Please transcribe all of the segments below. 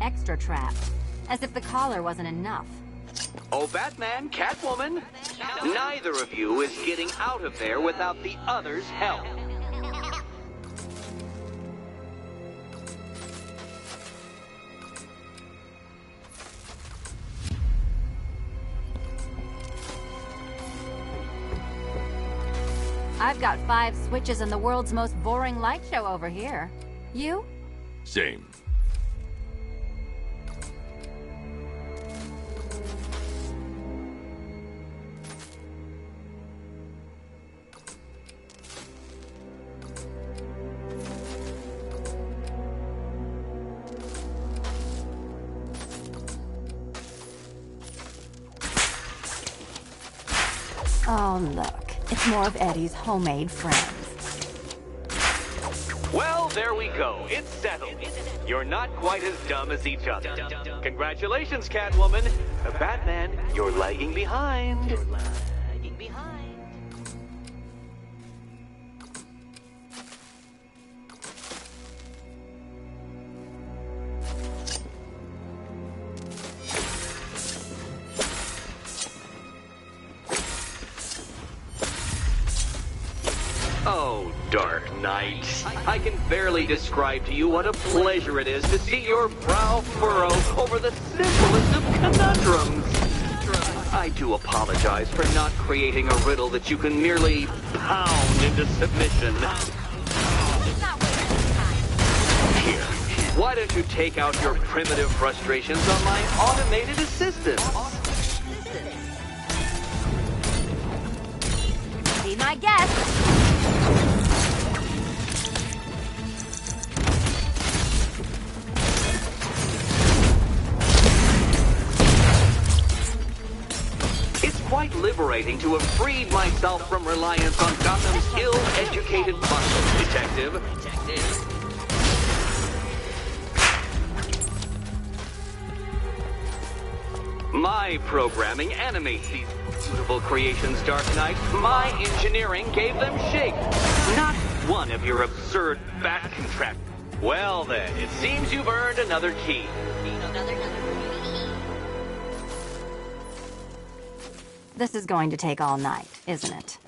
extra trapped. As if the collar wasn't enough. Oh, Batman, Catwoman, neither of you is getting out of there without the other's help. I've got 5 switches and the world's most boring light show over here. You? Same. Oh, look. It's more of Eddie's homemade friends. Well, there we go. It's settled. You're not quite as dumb as each other. Congratulations, Catwoman. Batman, you're lagging behind. Oh, Dark Knight. I can barely describe to you what a pleasure it is to see your brow furrow over the simplest of conundrums. I do apologize for not creating a riddle that you can merely pound into submission. Here, why don't you take out your primitive frustrations on my automated assistant? Be my guest. Quite liberating to have freed myself from reliance on Gotham's ill-educated muscle, Detective. My programming animates these beautiful creations, Dark Knight. My engineering gave them shape. Not one of your absurd bat contraptions. Well then, it seems you've earned another key. This is going to take all night, isn't it?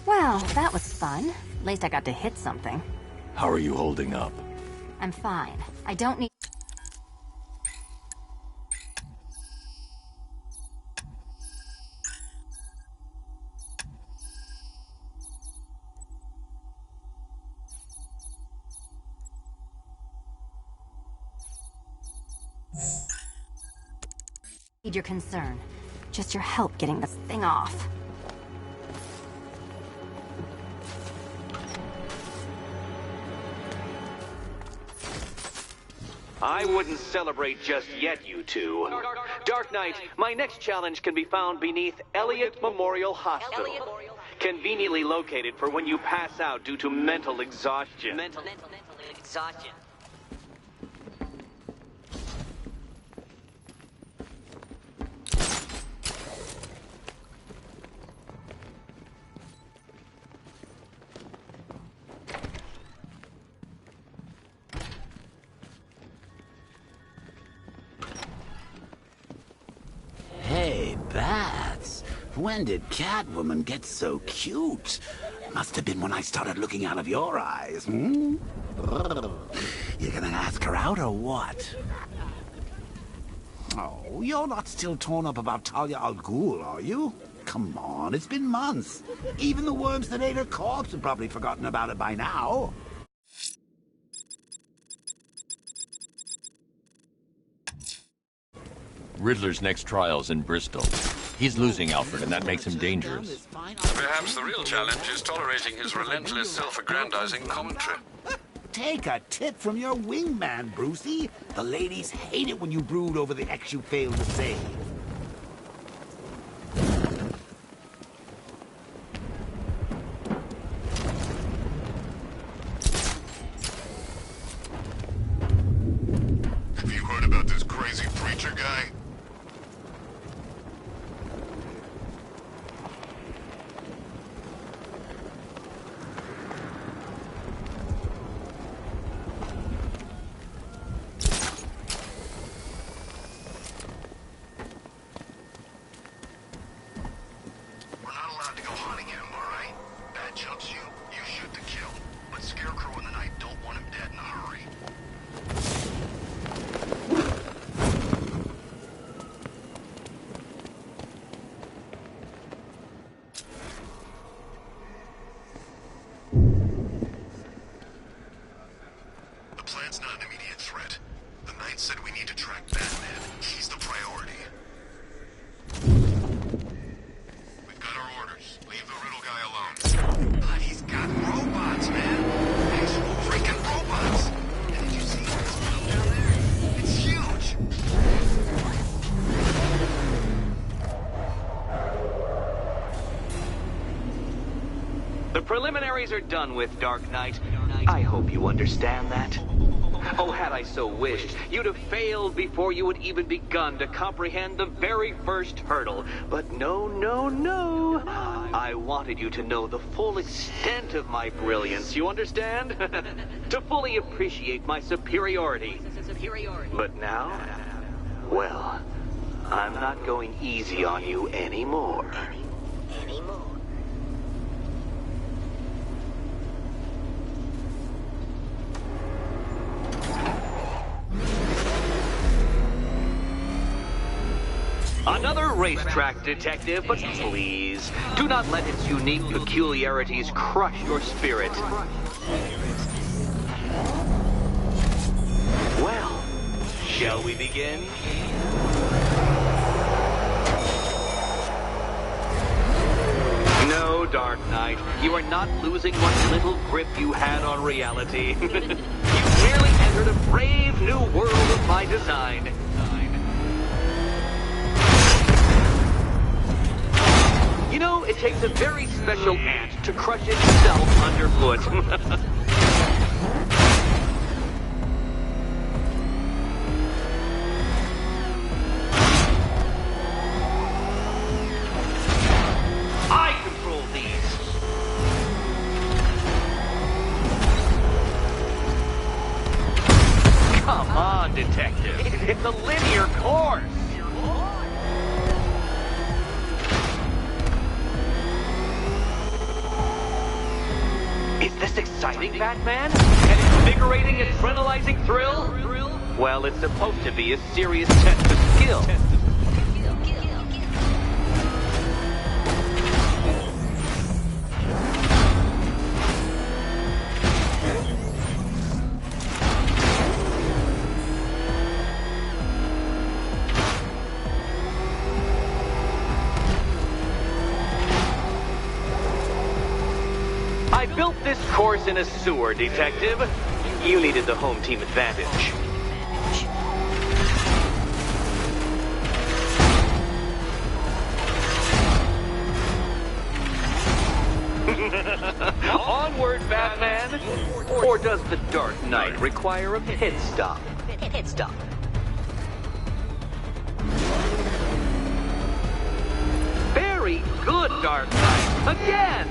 Well, that was fun. At least I got to hit something. How are you holding up? I'm fine. I don't need... need your concern. Just your help getting this thing off. I wouldn't celebrate just yet, you two. Dark Knight, my next challenge can be found beneath Elliott Memorial Hospital. Conveniently located for when you pass out due to mental exhaustion. Mental exhaustion. Hey, Bats. When did Catwoman get so cute? Must have been when I started looking out of your eyes, hmm? You gonna ask her out or what? Oh, you're not still torn up about Talia al Ghul, are you? Come on, it's been months. Even the worms that ate her corpse have probably forgotten about it by now. Riddler's next trial's in Bristol. He's losing Alfred, and that makes him dangerous. Perhaps the real challenge is tolerating his relentless self-aggrandizing commentary. Take a tip from your wingman, Brucey. The ladies hate it when you brood over the ex you failed to save. The preliminaries are done with, Dark Knight. I hope you understand that. Oh, had I so wished, you'd have failed before you had even begun to comprehend the very first hurdle. But no, no, no. I wanted you to know the full extent of my brilliance, you understand? To fully appreciate my superiority. But now, well, I'm not going easy on you anymore. Another racetrack detective, but please, do not let its unique peculiarities crush your spirit. Well, shall we begin? No, Dark Knight, you are not losing what little grip you had on reality. You merely entered a brave new world of my design. You know, it takes a very special ant to crush itself underfoot. I control these. Come on, detective. It's a linear course. Is this exciting, Batman? An invigorating, adrenalizing thrill? Well, it's supposed to be a serious test of skill. I built this course in a sewer, detective. You needed the home team advantage. Onward, Batman! Or does the Dark Knight require a pit stop? Pit stop. Very good, Dark Knight! Again!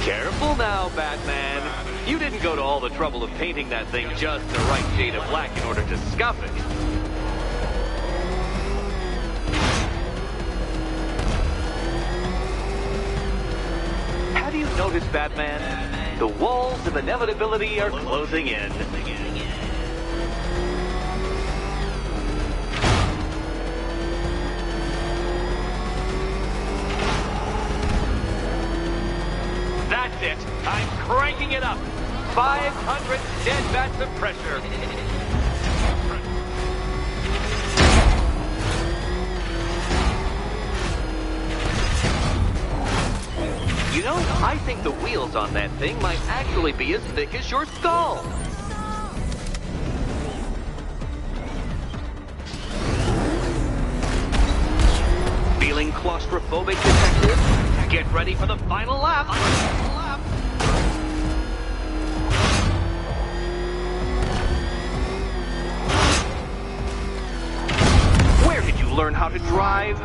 Careful now, Batman. You didn't go to all the trouble of painting that thing just the right shade of black in order to scuff it. Have you noticed, Batman? The walls of inevitability are closing in. That's it. I'm cranking it up. 500 dead vats of pressure. You know, I think the wheels on that thing might actually be as thick as your skull. Feeling claustrophobic, detective? Get ready for the final lap. Where did you learn how to drive?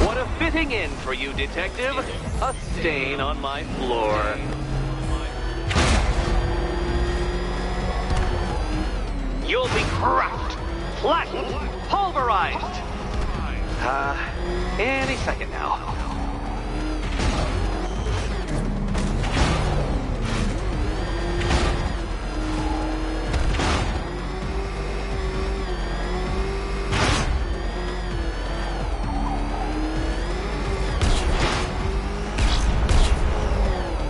What a fitting in for you, detective. A stain on my floor. You'll be crushed, flattened, pulverized. Any second now.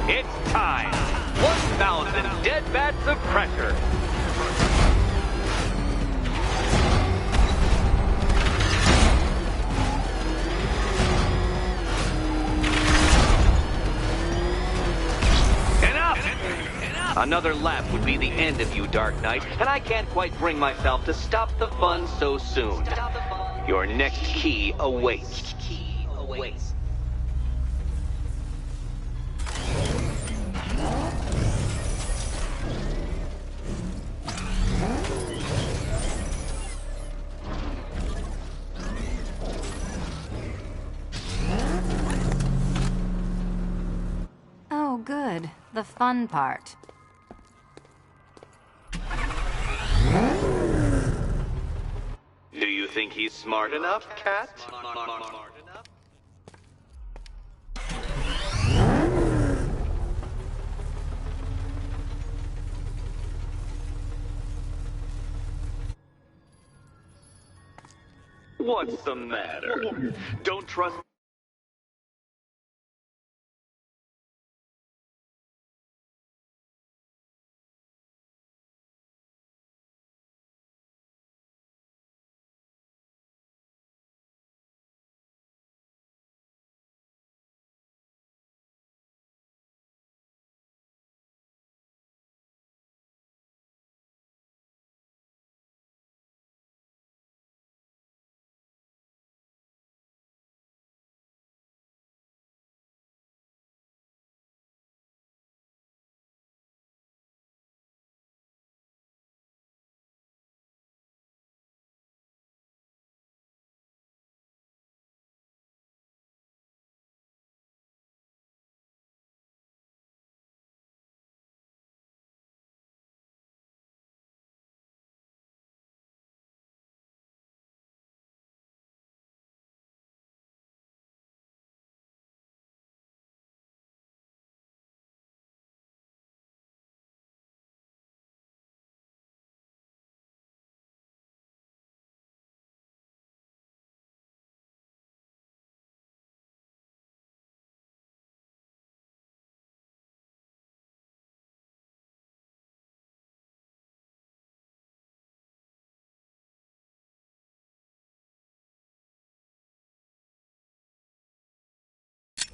It's time. 1,000 dead vats of pressure. Another lap would be the end of you, Dark Knight, and I can't quite bring myself to stop the fun so soon. Your next key awaits. Oh, good. The fun part. Do you think he's smart enough, Cat? What's the matter? Don't trust...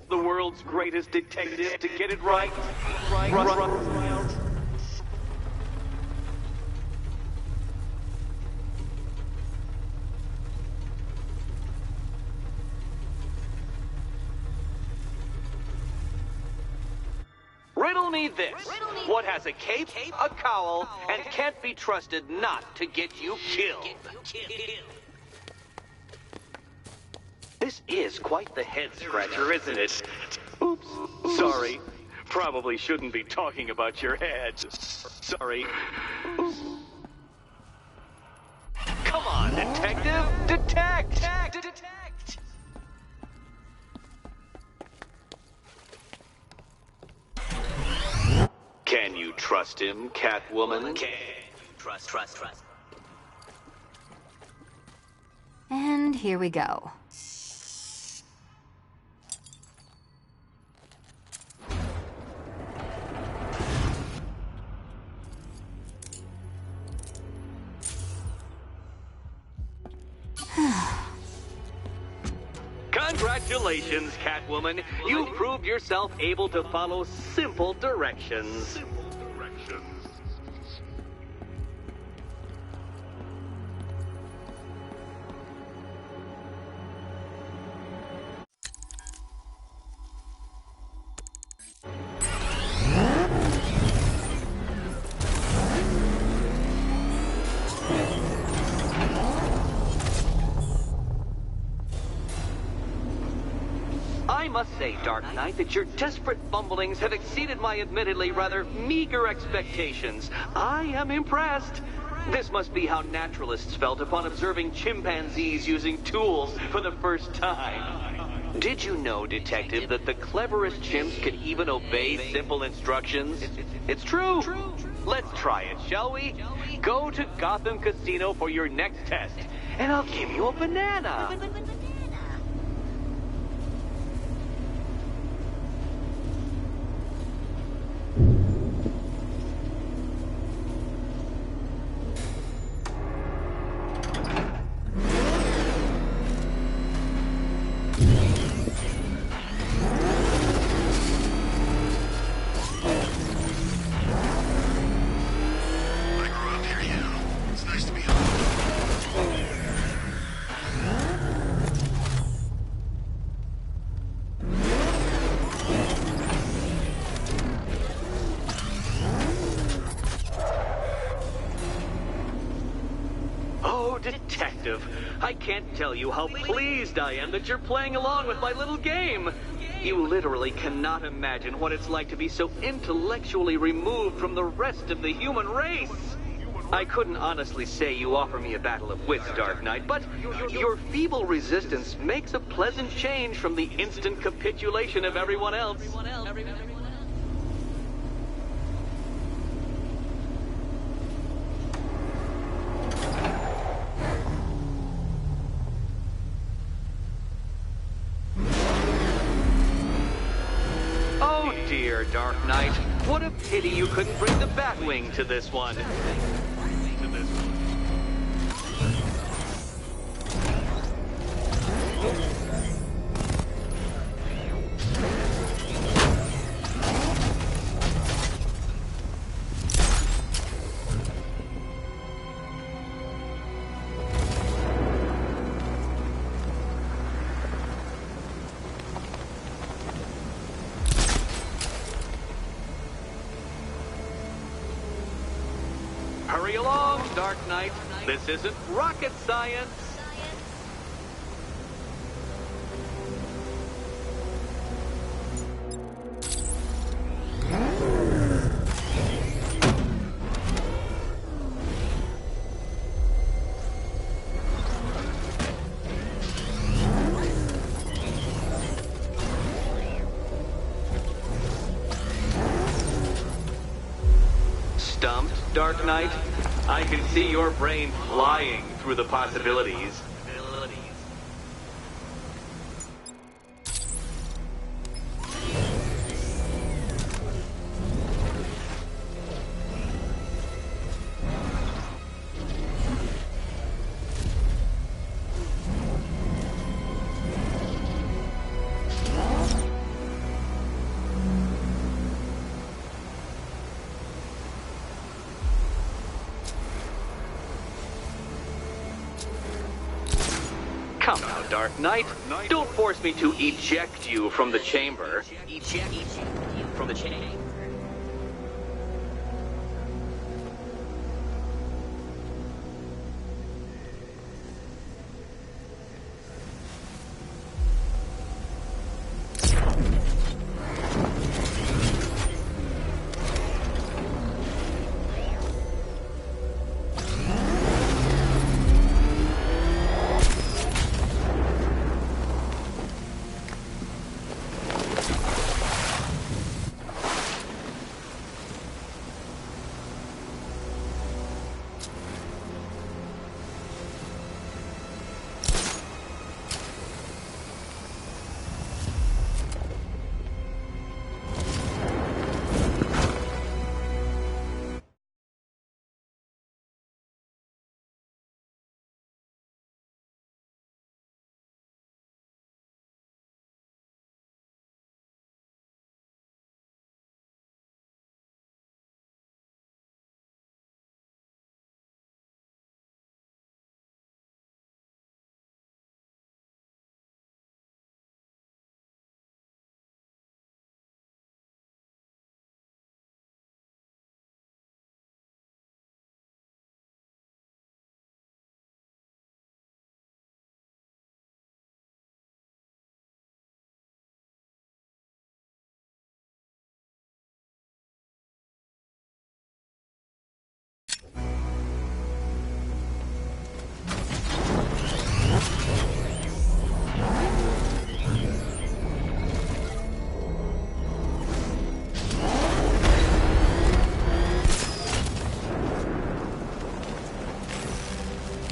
The world's greatest detective to get it right. Riddle me this. What has a cape, a cowl, and can't be trusted not to get you killed? This is quite the head-scratcher, isn't it? Oops. Sorry. Probably shouldn't be talking about your head. Sorry. Oops. Come on, detective! Detect! Can you trust him, Catwoman? Trust. And here we go. Congratulations, Catwoman. You proved yourself able to follow simple directions. I must say, Dark Knight, that your desperate fumblings have exceeded my admittedly rather meager expectations. I am impressed. This must be how naturalists felt upon observing chimpanzees using tools for the first time. Did you know, Detective, that the cleverest chimps can even obey simple instructions? It's true. Let's try it, shall we? Go to Gotham Casino for your next test, and I'll give you a banana. detective. I can't tell you how pleased I am that you're playing along with my little game. You literally cannot imagine what it's like to be so intellectually removed from the rest of the human race. I couldn't honestly say you offer me a battle of wits, Dark Knight, but your feeble resistance makes a pleasant change from the instant capitulation of everyone else. Oh dear, Dark Knight. What a pity you couldn't bring the Batwing to this one. Hurry along, Dark Knight. This isn't rocket science. Stumped, Dark Knight? I can see your brain flying through the possibilities. Come now, Dark Knight. Don't force me to eject you from the chamber. Eject from the chamber.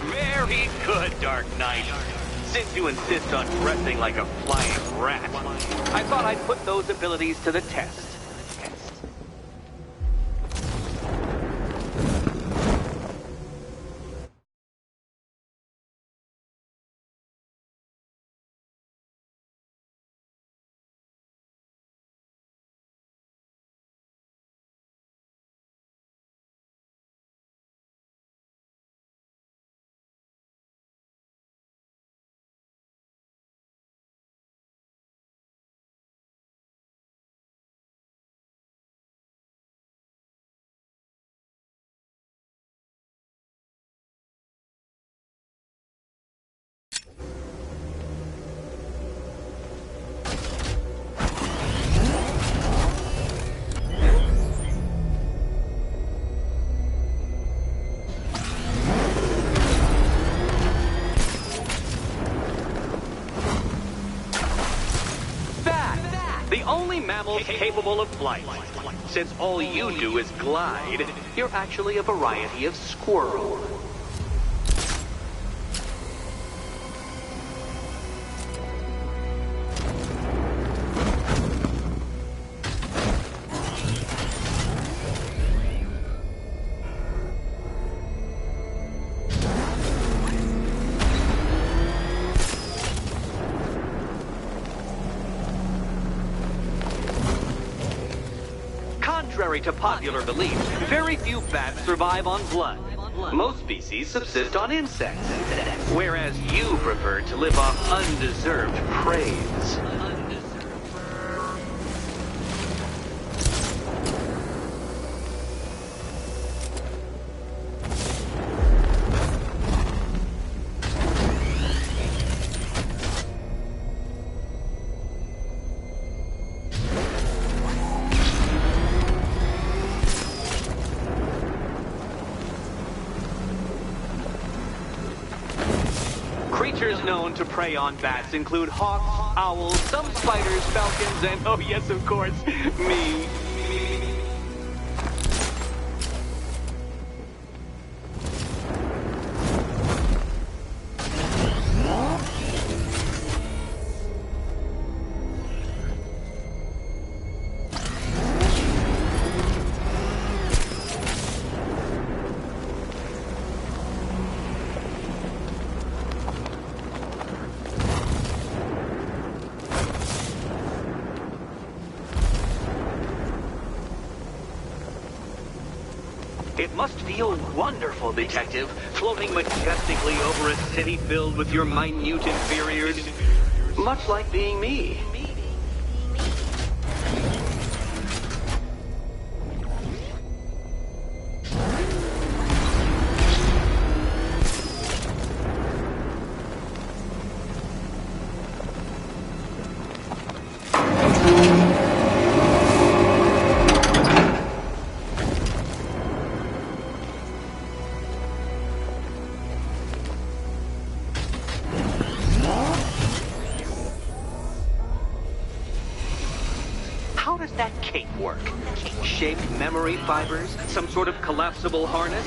Very good, Dark Knight. Since you insist on dressing like a flying rat, I thought I'd put those abilities to the test. The only mammal capable of flight. Since all you do is glide, you're actually a variety of squirrel. Contrary to popular belief, very few bats survive on blood. Most species subsist on insects, whereas you prefer to live off undeserved praise. Creatures known to prey on bats include hawks, owls, some spiders, falcons, and, oh yes, of course, me. It must feel wonderful, Detective, floating majestically over a city filled with your minute inferiors. Much like being me. How does that cape work? Shaped memory fibers? Some sort of collapsible harness?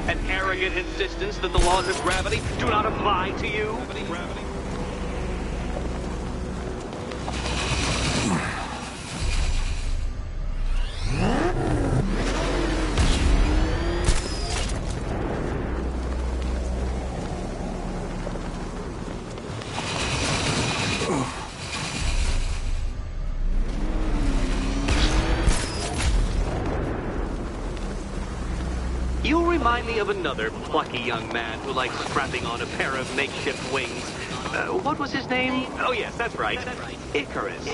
An arrogant insistence that the laws of gravity do not apply to you? You remind me of another plucky young man who likes strapping on a pair of makeshift wings. What was his name? Oh yes, that's right. Icarus.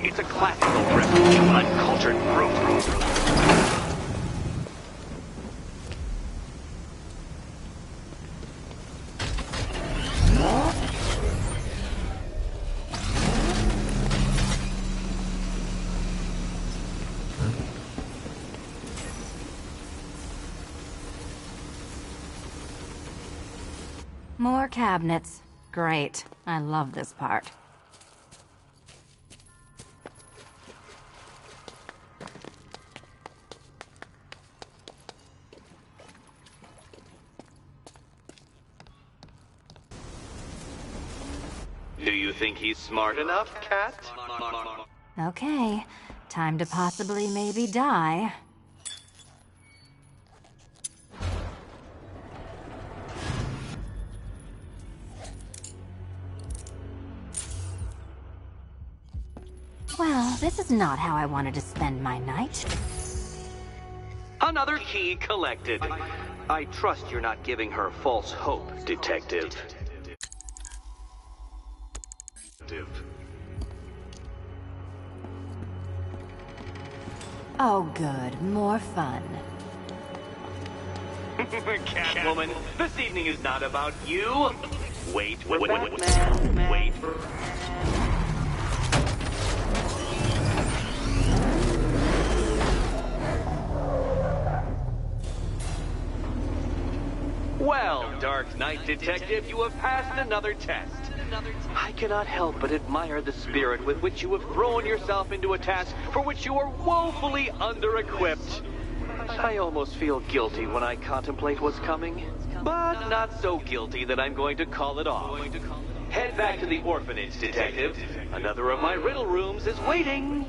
It's a classical reference, you uncultured brute. More cabinets. Great. I love this part. Do you think he's smart enough, Cat? Okay. Time to possibly maybe die. Well, this is not how I wanted to spend my night. Another key collected. I trust you're not giving her false hope, Detective. Oh, good. More fun. Catwoman, this evening is not about you. Wait for Batman. Wait for... Well, Dark Knight Detective, you have passed another test. I cannot help but admire the spirit with which you have thrown yourself into a task for which you are woefully under-equipped. I almost feel guilty when I contemplate what's coming, but not so guilty that I'm going to call it off. Head back to the orphanage, Detective. Another of my riddle rooms is waiting.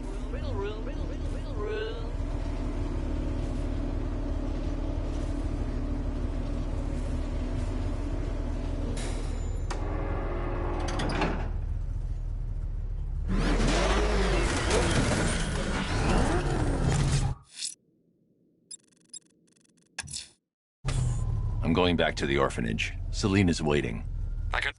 I'm going back to the orphanage. Celine is waiting. I can...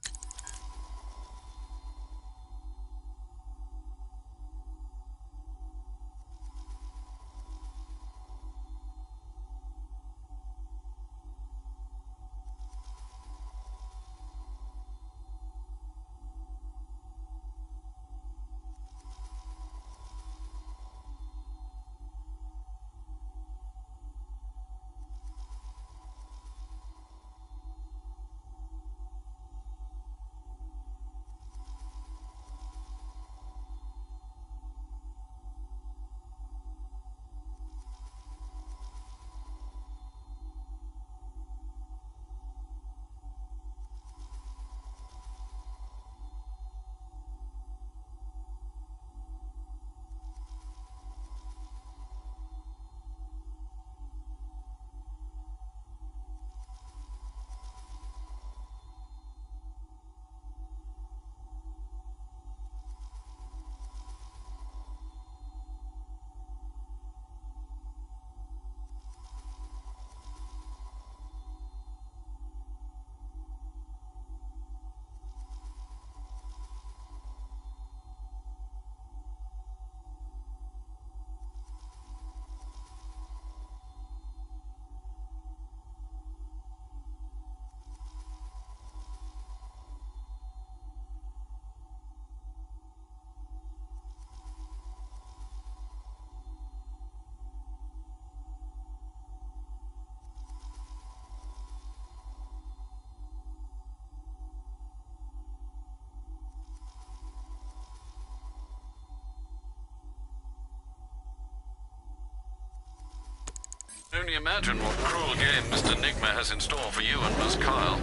Only imagine what cruel game Mr. Nigma has in store for you and Miss Kyle.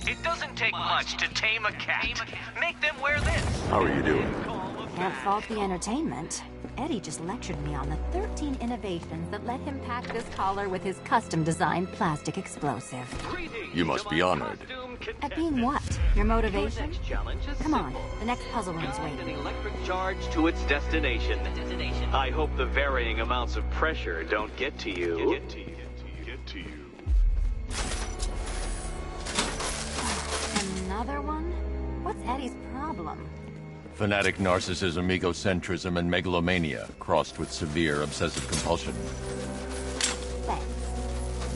It doesn't take much to tame a cat. Make them wear this. How are you doing? Can't fault the entertainment. Eddie just lectured me on the 13 innovations that let him pack this collar with his custom-designed plastic explosive. You must be honored. At being what? Your motivation? Next challenge is Come on, simple. the next puzzle room's Guide an waiting. electric charge to its destination. I hope the varying amounts of pressure don't get to you. Another one? What's Eddie's problem? Fanatic narcissism, egocentrism, and megalomania, crossed with severe obsessive compulsion. Thanks.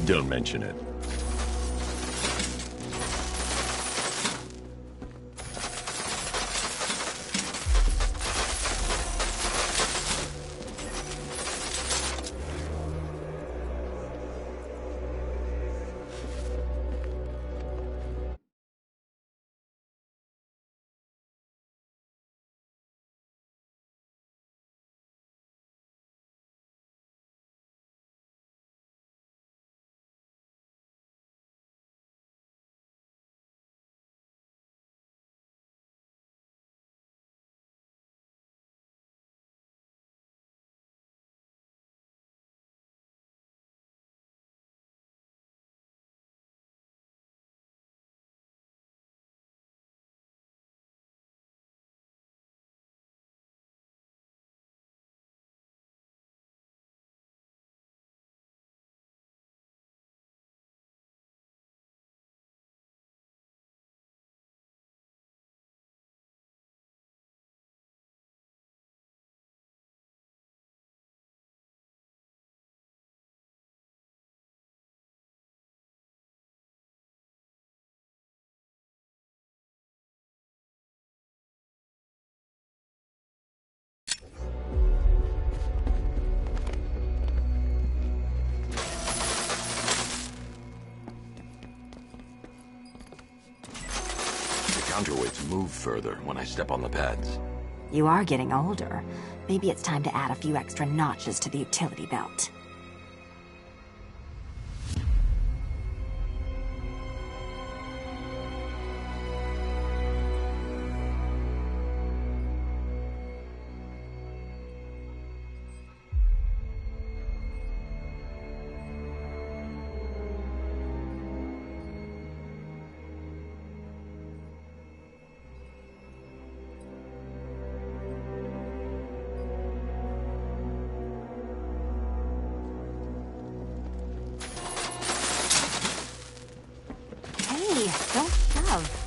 Don't mention it. counterweights move further when I step on the pads. You are getting older. Maybe it's time to add a few extra notches to the utility belt. Hey, don't shove.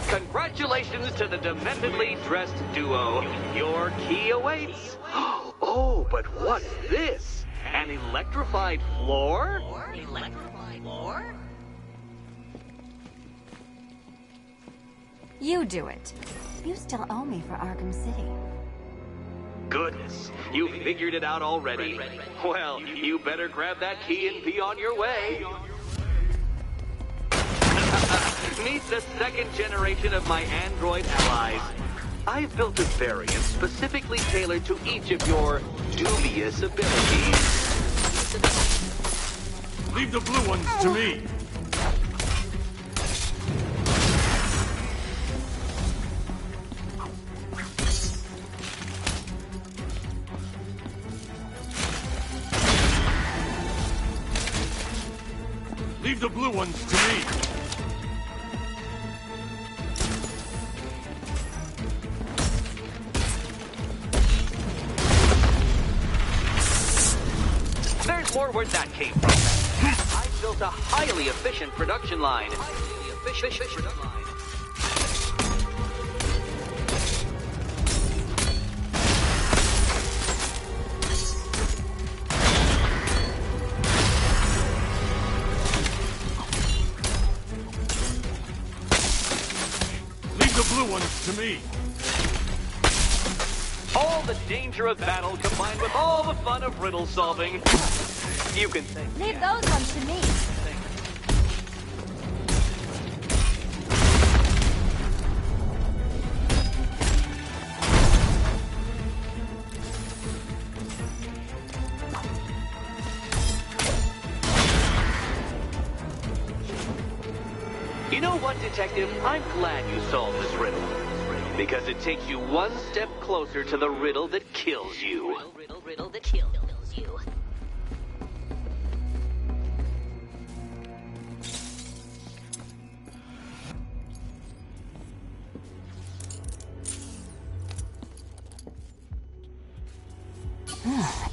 Congratulations to the dementedly dressed duo. Your key awaits. Oh, but what's this? An electrified floor? Electrified floor? You do it. You still owe me for Arkham City. Goodness, you figured it out already? Well, you better grab that key and be on your way. Meet the second generation of my android allies. I've built a variant specifically tailored to each of your dubious abilities. Leave the blue ones to me! Leave the blue ones to me! There's more where that came from. I built a highly efficient production line. Leave the blue ones to me! All the danger of battle combined with all the fun of riddle solving. You can thank me. Leave those ones to me. You know what, Detective? I'm glad you solved this riddle. Because it takes you one step closer to the riddle that kills you. Riddle that kills you.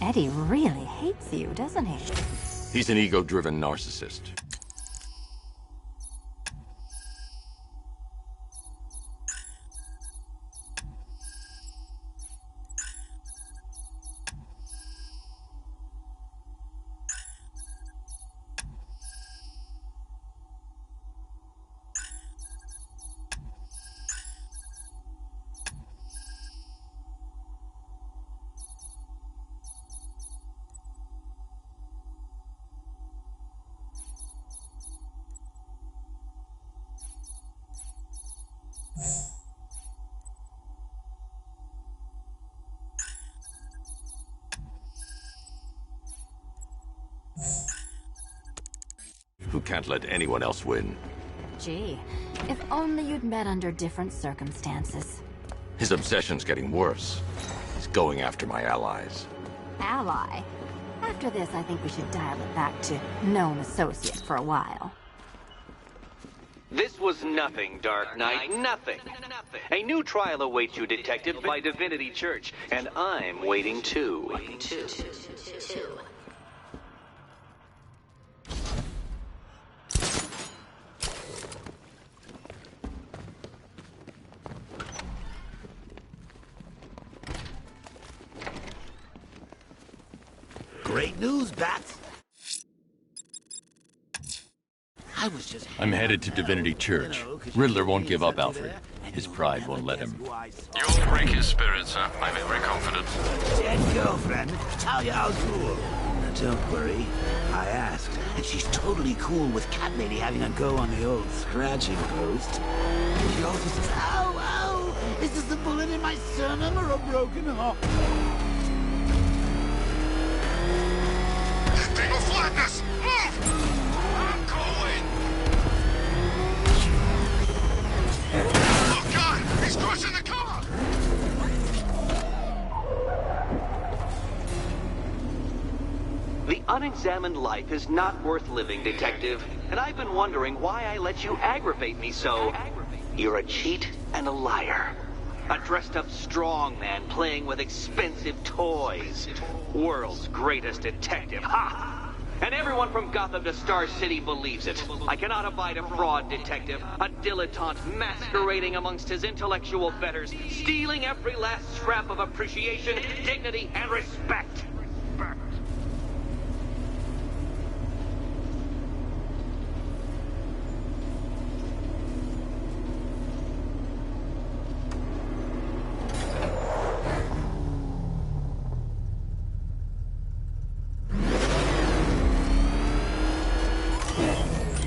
Eddie really hates you, doesn't he? He's an ego-driven narcissist. Who can't let anyone else win. Gee, if only you'd met under different circumstances. His obsession's getting worse. He's going after my allies. Ally? After this, I think we should dial it back to known associate for a while. This was nothing, Dark Knight, nothing. A new trial awaits you, Detective, by Divinity Church, and I'm waiting too. Great news, Bats. I was just... I'm headed to Divinity Church. Riddler won't give up, Alfred. His pride won't let him. You'll break his spirit, sir. I feel very confident. Dead girlfriend, tell you how cool. Now, don't worry. I asked, and she's totally cool with Cat Lady having a go on the old scratching post. She also says, ow, ow, is this a bullet in my sternum or a broken heart? Beam of flatness! I'm going! Oh, God! He's crushing the car! The unexamined life is not worth living, Detective, and I've been wondering why I let you aggravate me so. You're a cheat and a liar. A dressed-up strongman playing with expensive toys. World's greatest detective, ha! And everyone from Gotham to Star City believes it. I cannot abide a fraud detective, a dilettante masquerading amongst his intellectual betters, stealing every last scrap of appreciation, dignity, and respect.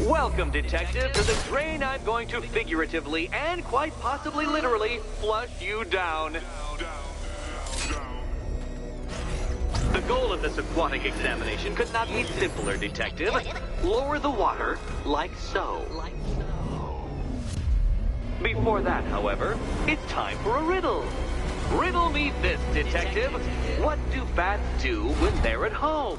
Welcome, Detective, to the train I'm going to figuratively and quite possibly literally flush you down. The goal of this aquatic examination could not be simpler, Detective. Lower the water like so. Before that, however, it's time for a riddle. Riddle me this, Detective. What do bats do when they're at home?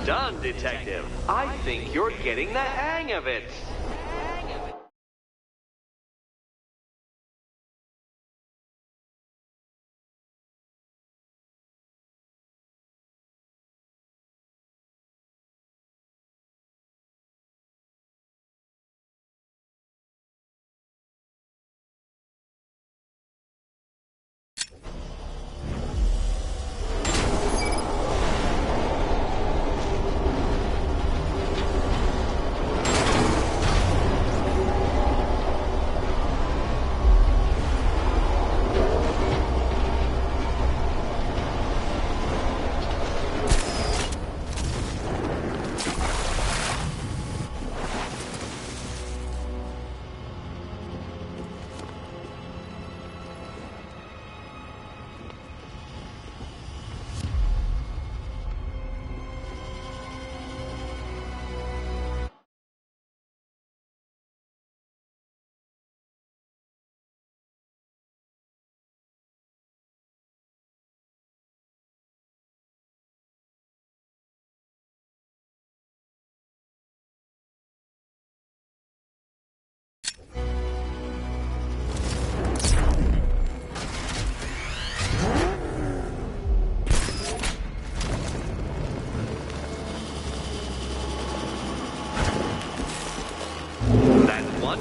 done, Detective. I think you're getting the hang of it.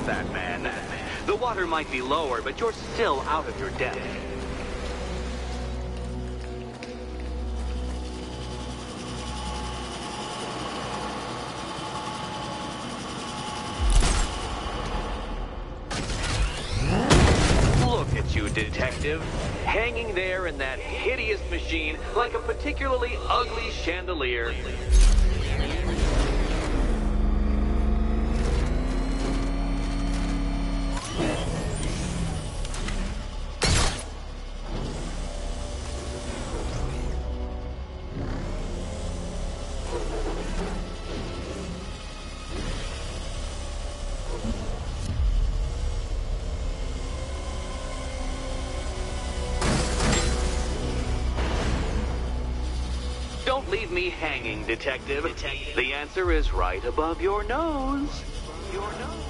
Batman. The water might be lower, but you're still out of your depth. Look at you, Detective. Hanging there in that hideous machine like a particularly ugly chandelier. Don't leave me hanging, Detective. The answer is right above your nose. Your nose.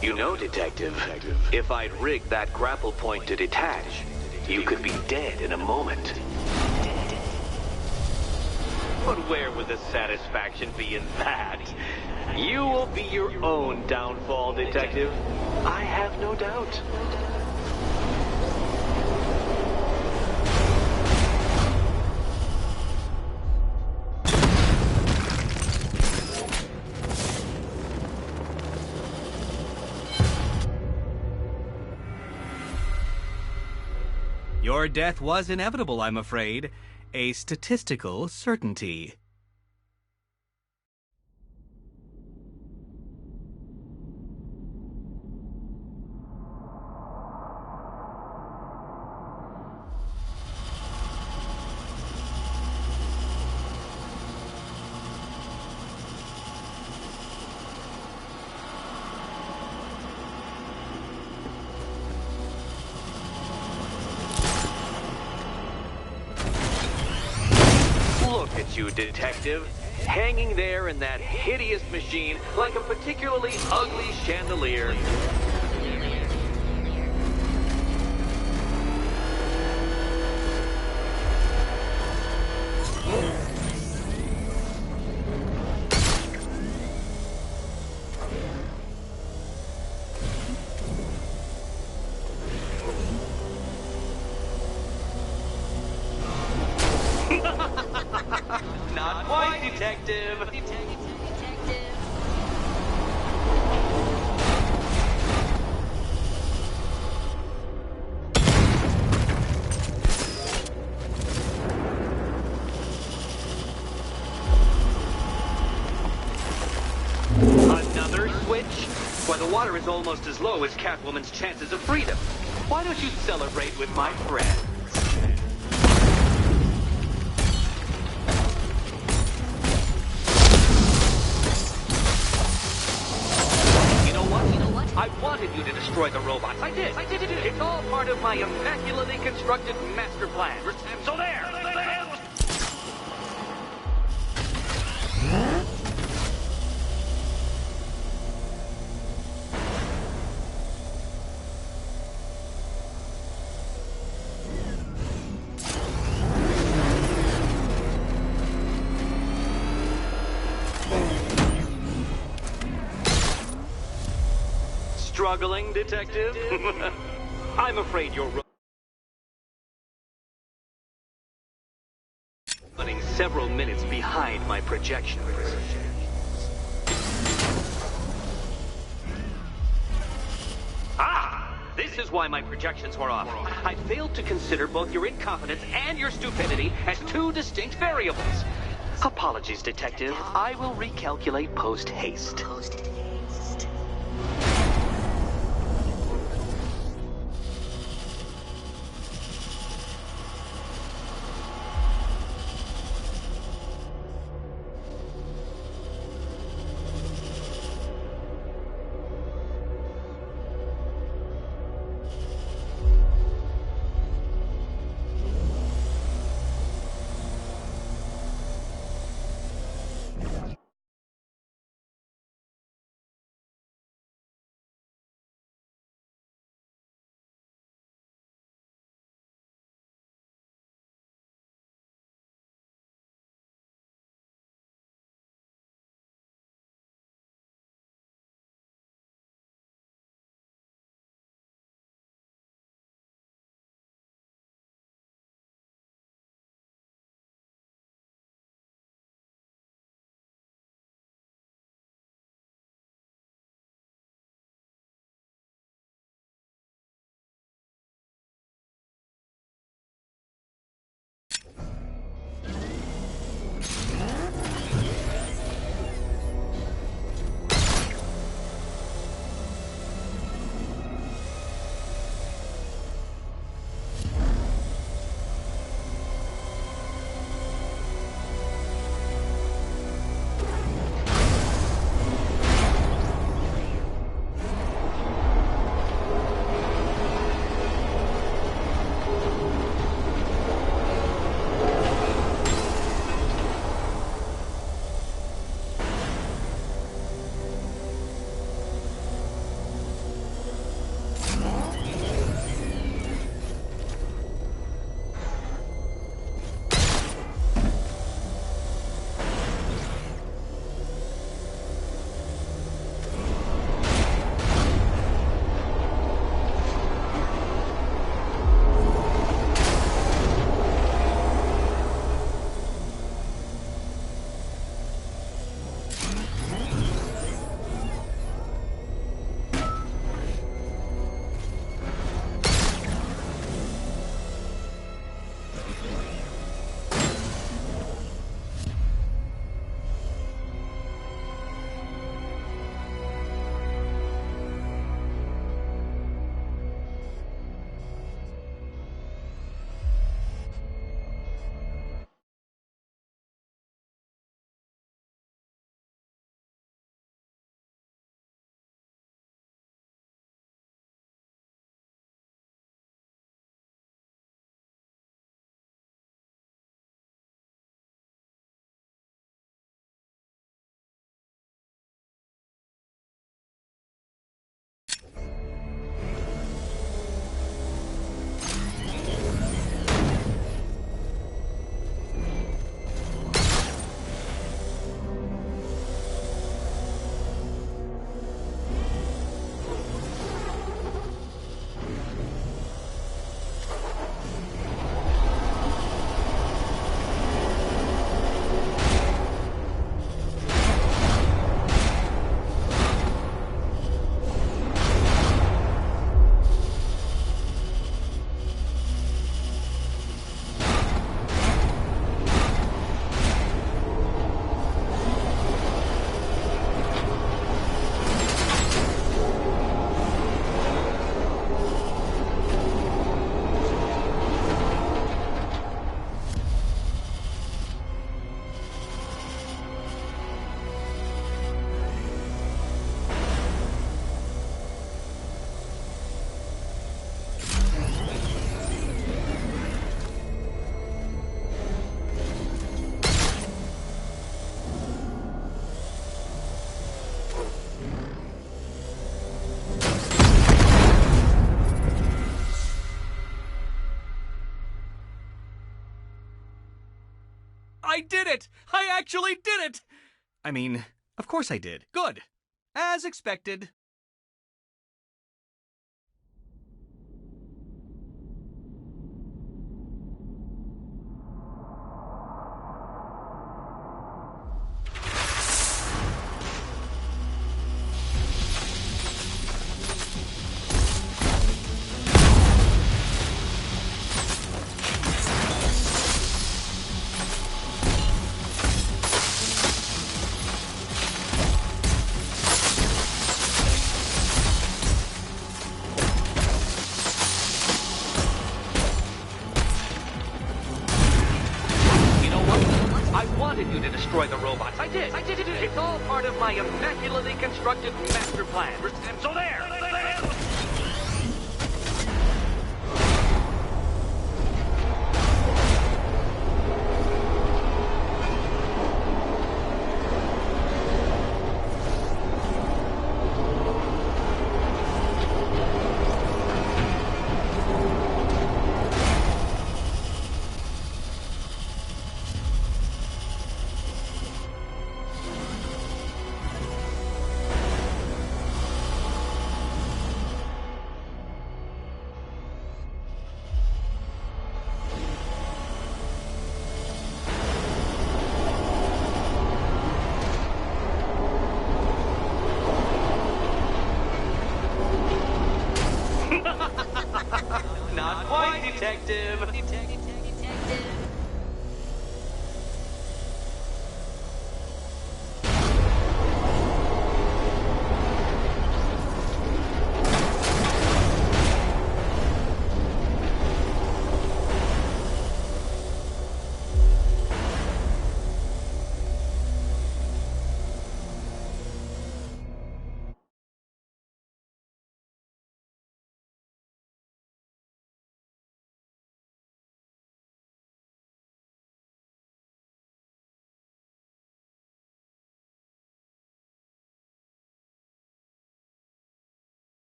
You know, Detective, if I'd rigged that grapple point to detach, you could be dead in a moment. But where would the satisfaction be in that? You will be your own downfall, Detective. I have no doubt. Your death was inevitable, I'm afraid. A statistical certainty. Look at you, Detective. Hanging there in that hideous machine like a particularly ugly chandelier. Not quite, Detective. Another switch? Why, the water is almost as low as Catwoman's chances of freedom. Why don't you celebrate with my friends? You know what? I wanted you to destroy the robots. I did. It's all part of my immaculately constructed master plan. So there! Struggling, Detective? I'm afraid you're running several minutes behind my projections. This is why my projections were off. I failed to consider both your incompetence and your stupidity as two distinct variables. Apologies, Detective. I will recalculate post-haste. did it! I actually did it! I mean, of course I did. Good. As expected. You to destroy the robots. I did. It's all part of my immaculately constructed master plan. So there. Not quite, Detective.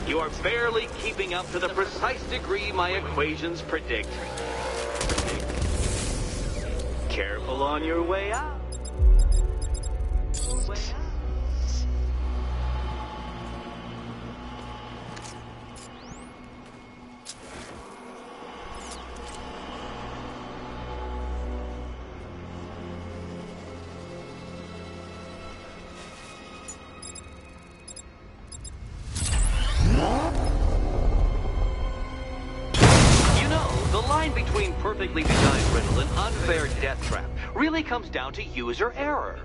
You are barely keeping up to the precise degree my equations predict. Careful on your way out. Between perfectly designed riddle and unfair death trap really comes down to user error.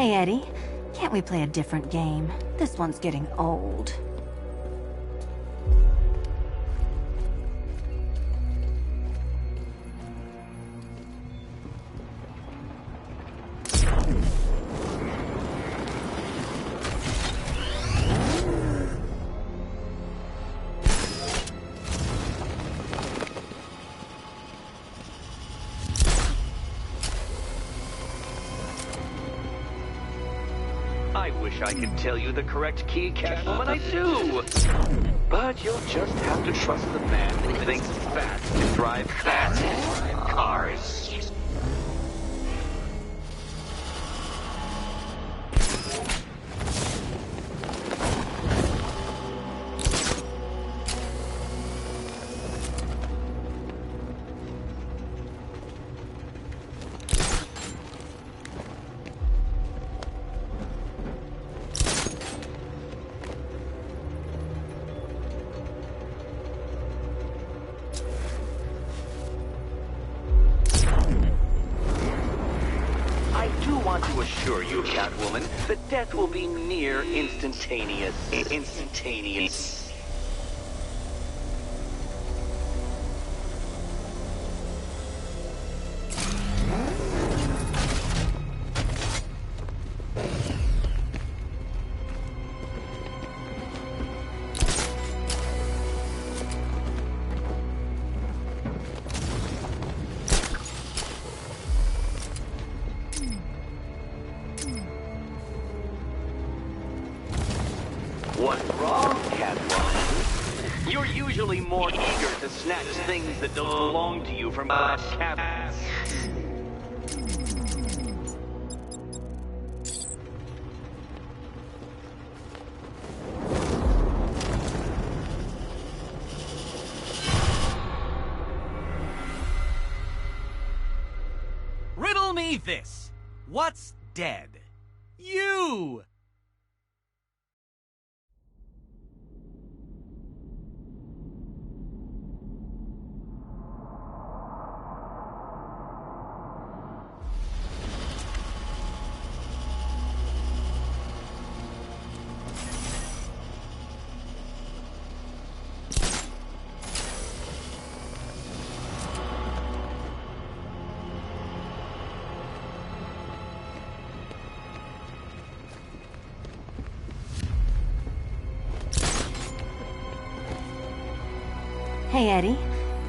Hey, Eddie, can't we play a different game? This one's getting old. I wish I could tell you the correct key, Catwoman, I do. But you'll just have to trust the man who thinks bats can drive fast cars. To assure you, Catwoman, that death will be near instantaneous. Instantaneous. What's wrong, Catwoman? You're usually more eager to snatch things that don't belong to you from cabinets. Riddle me this. What's dead? You! Hey, Eddie,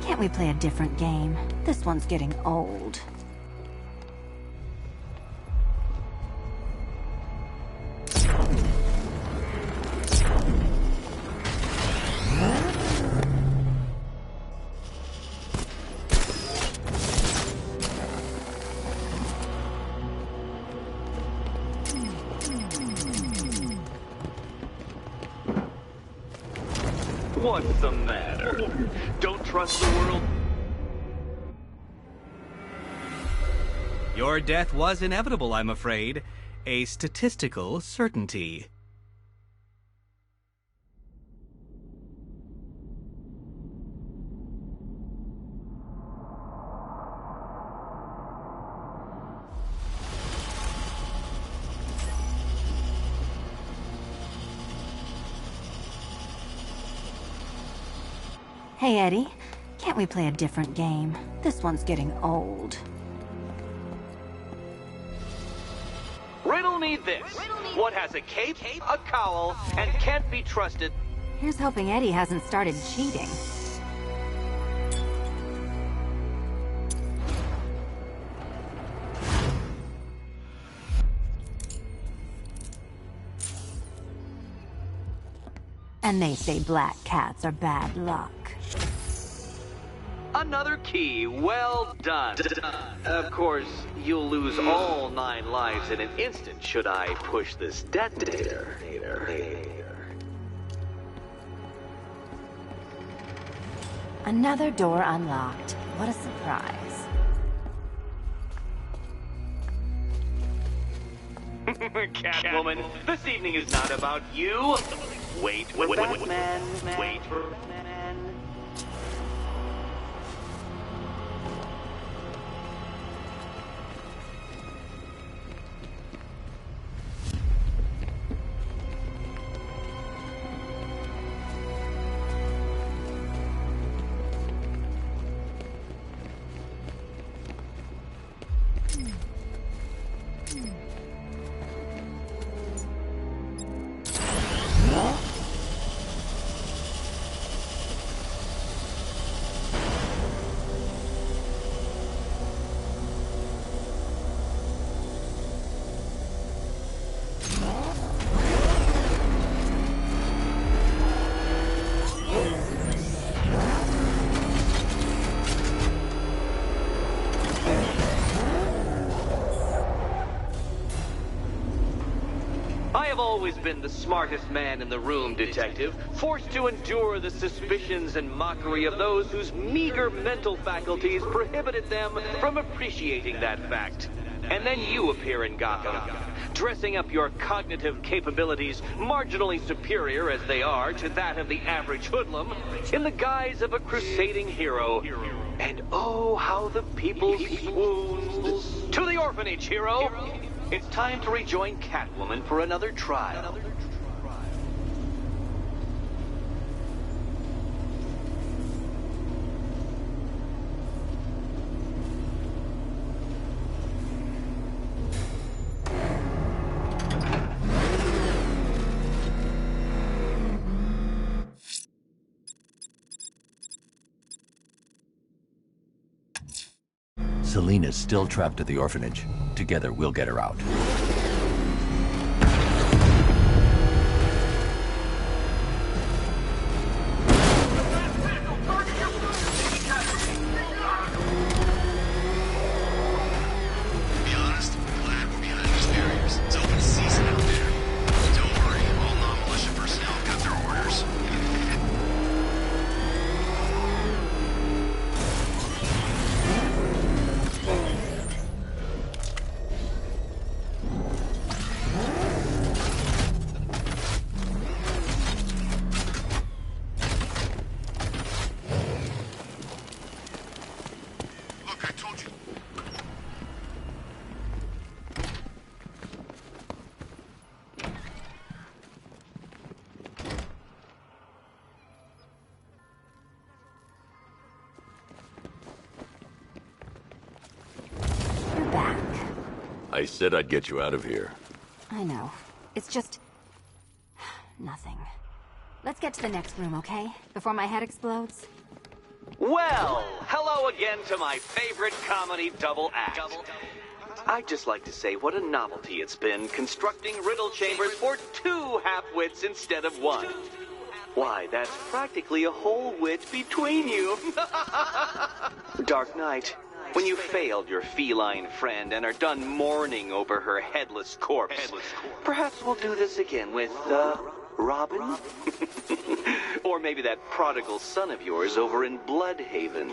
can't we play a different game? This one's getting old. What's the matter? Don't trust the world? Your death was inevitable, I'm afraid. A statistical certainty. Hey, Eddie, can't we play a different game? This one's getting old. Riddle me this. What has a cape, a cowl, and can't be trusted? Here's hoping Eddie hasn't started cheating. And they say black cats are bad luck. Another key. Well done. Of course, you'll lose all 9 lives in an instant should I push this detonator. Another door unlocked. What a surprise. Catwoman, this evening is not about you. Wait, Batman. Wait for Batman. have always been the smartest man in the room, Detective, forced to endure the suspicions and mockery of those whose meager mental faculties prohibited them from appreciating that fact. And then you appear in Gotham, dressing up your cognitive capabilities marginally superior as they are to that of the average hoodlum, in the guise of a crusading hero. And oh, how the people swooned. To the orphanage, hero! It's time to rejoin Catwoman for another trial. Selina's still trapped at the orphanage. Together, we'll get her out. I said I'd get you out of here. I know. It's just... nothing. Let's get to the next room, okay? Before my head explodes. Well, hello again to my favorite comedy double act. I'd just like to say what a novelty it's been constructing riddle chambers for 2 half-wits instead of 1. Why, that's practically a whole wit between you. Dark Knight, when you failed your feline friend and are done mourning over her headless corpse, perhaps we'll do this again with, Robin? Or maybe that prodigal son of yours over in Bloodhaven.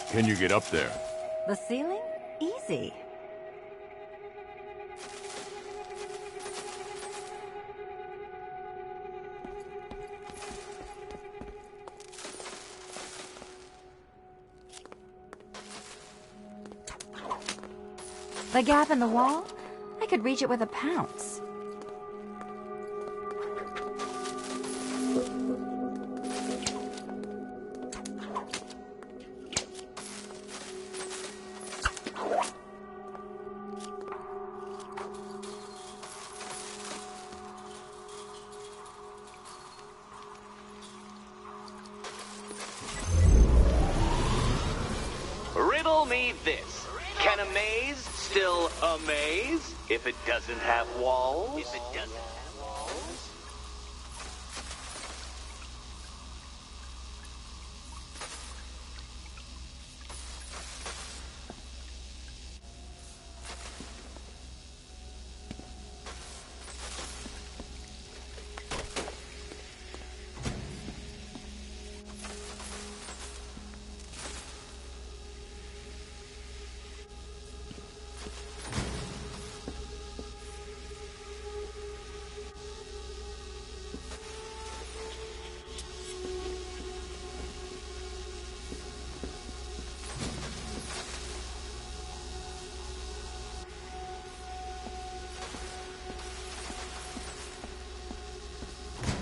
Can you get up there? The ceiling? Easy. The gap in the wall? I could reach it with a pounce. Riddle me this. Can a maze still amaze if it doesn't have walls?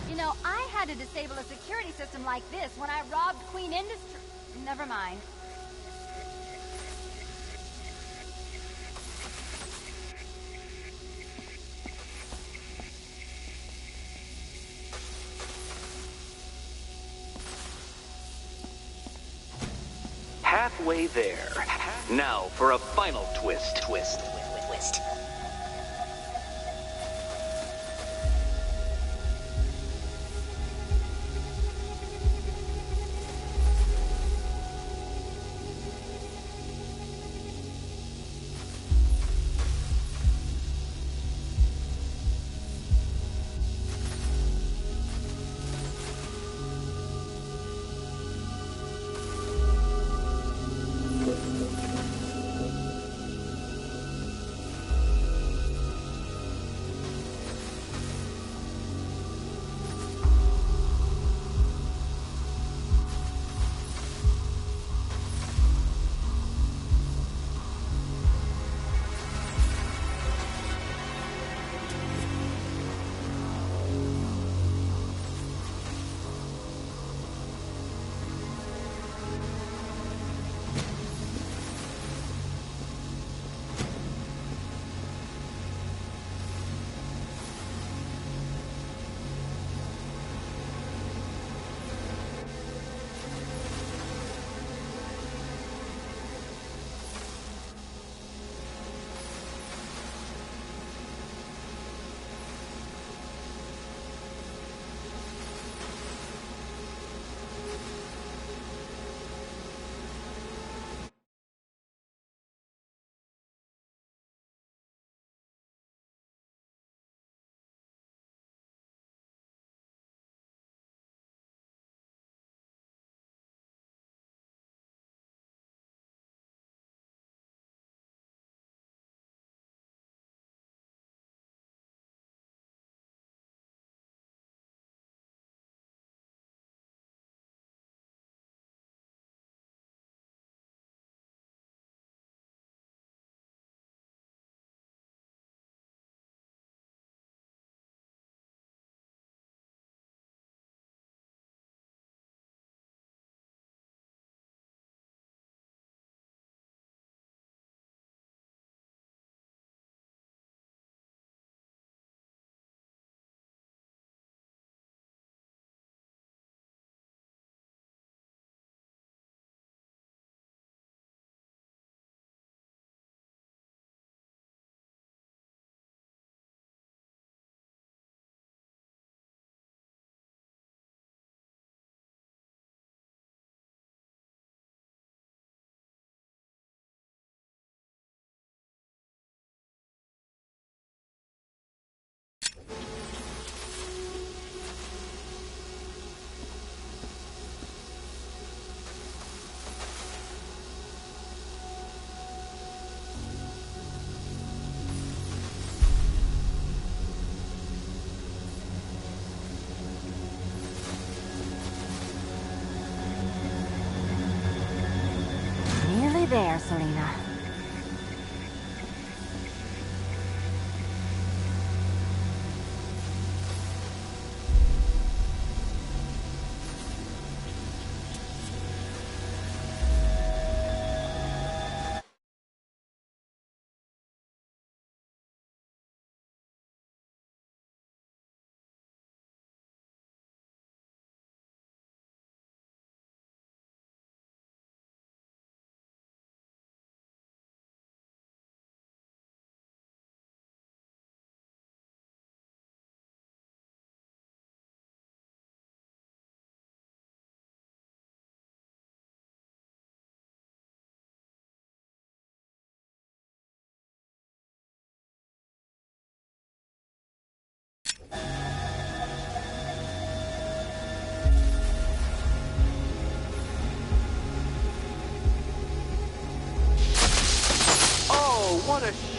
You know, I had to disable a security system like this when I robbed Queen Industry. Never mind. Halfway there. Now for a final twist.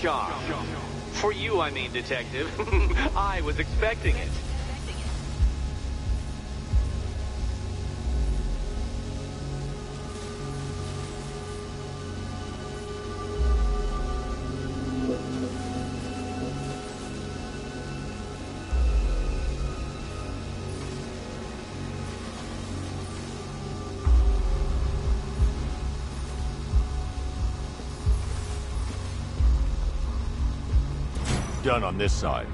shock. For you, I mean, Detective. I was expecting it. Done on this side.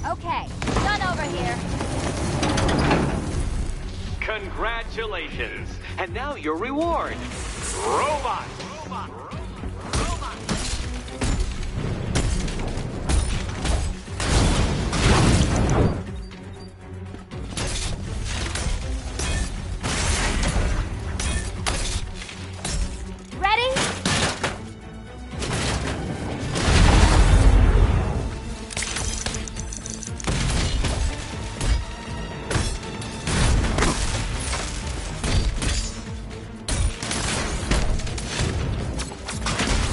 Okay, done over here. Congratulations. And now your reward. Robot. Ready?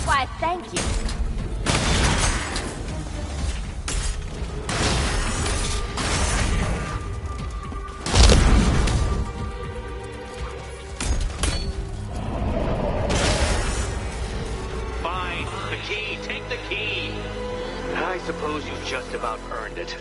Why, thank you. Fine. The key. Take the key. I suppose you've just about earned it.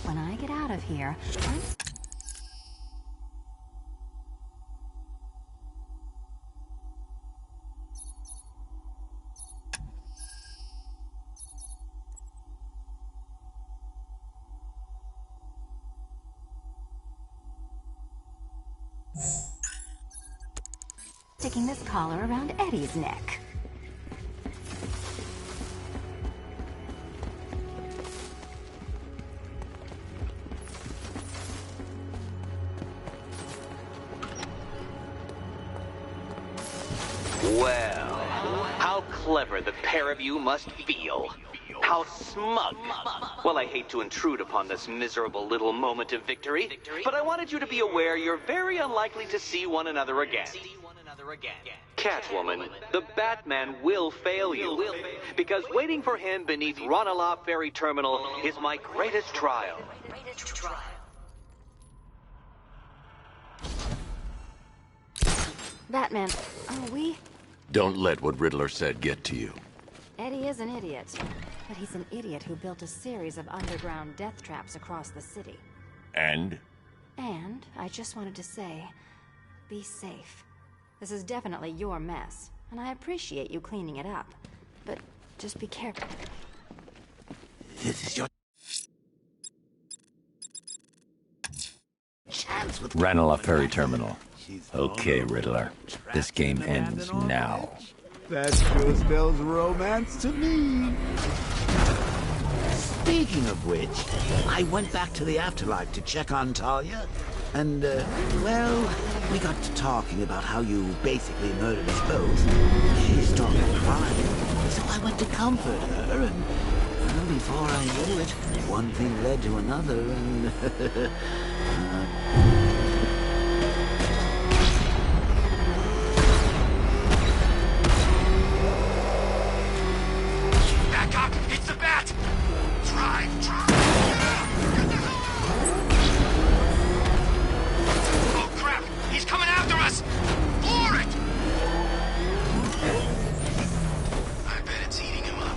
When I get out of here, sticking this collar around Eddie's neck. Well, how clever the pair of you must feel. How smug. Well, I hate to intrude upon this miserable little moment of victory, but I wanted you to be aware you're very unlikely to see one another again. Catwoman, the Batman will fail you, because waiting for him beneath Ranelagh Ferry Terminal is my greatest trial. Batman, are we? Don't let what Riddler said get to you. Eddie is an idiot, but he's an idiot who built a series of underground death traps across the city. And? And I just wanted to say, be safe. This is definitely your mess, and I appreciate you cleaning it up. But just be careful. This is your chance with Ranelagh Ferry Terminal. Okay, Riddler. This game ends now. That sure spells romance to me. Speaking of which, I went back to the afterlife to check on Talia, and, well, we got to talking about how you basically murdered us both. She started crying, so I went to comfort her, and well, before I knew it, one thing led to another, and... Back up! It's the bat! Drive! Oh, crap! He's coming after us! Floor it! I bet it's eating him up.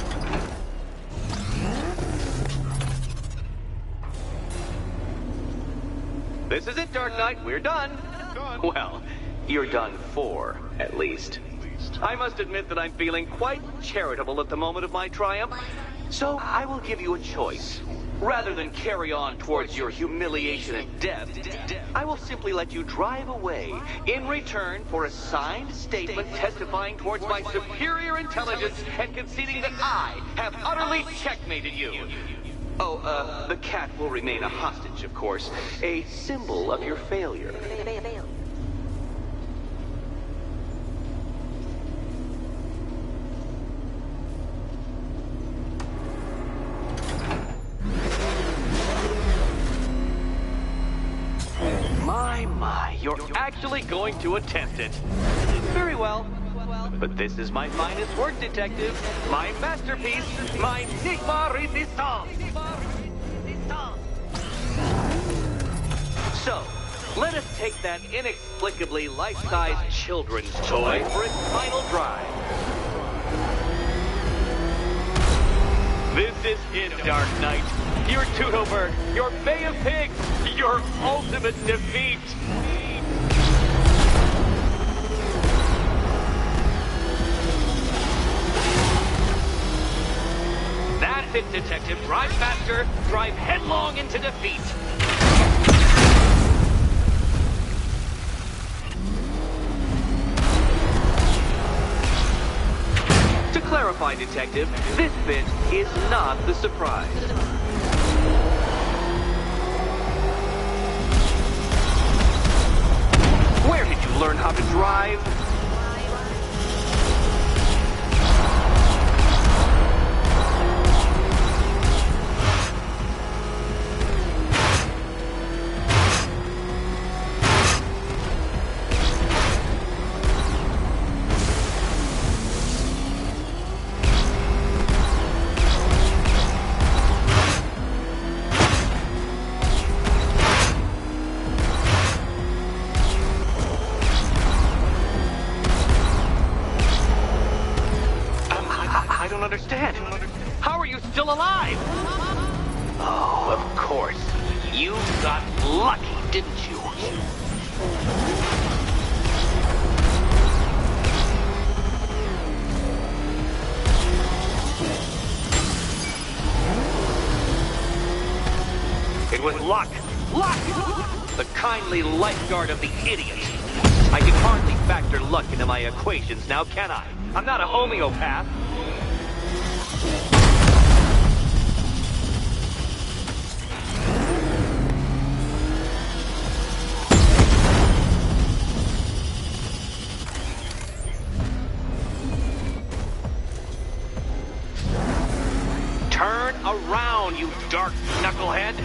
This is it, Dark Knight. We're done. Well, you're done for, at least. I must admit that I'm feeling quite charitable at the moment of my triumph. So I will give you a choice. Rather than carry on towards your humiliation and death, I will simply let you drive away in return for a signed statement testifying towards my superior intelligence and conceding that I have utterly checkmated you. Oh, the cat will remain a hostage, of course, a symbol of your failure. My, you're actually going to attempt it. Very well. But this is my finest work, detective. My masterpiece, my Enigma Resistance. So, let us take that inexplicably life-sized children's toy for its final drive. This is it, Dark Knight. Your Teutoburg, your Bay of Pigs, your ultimate defeat. That's it, Detective. Drive faster, drive headlong into defeat. To clarify, Detective, this bit is not the surprise. Where did you learn how to drive? Understand? How are you still alive? Oh, of course. You got lucky, didn't you? It was luck. Luck! The kindly lifeguard of the idiot. I can hardly factor luck into my equations now, can I? I'm not a homeopath. Turn around, you dark knucklehead!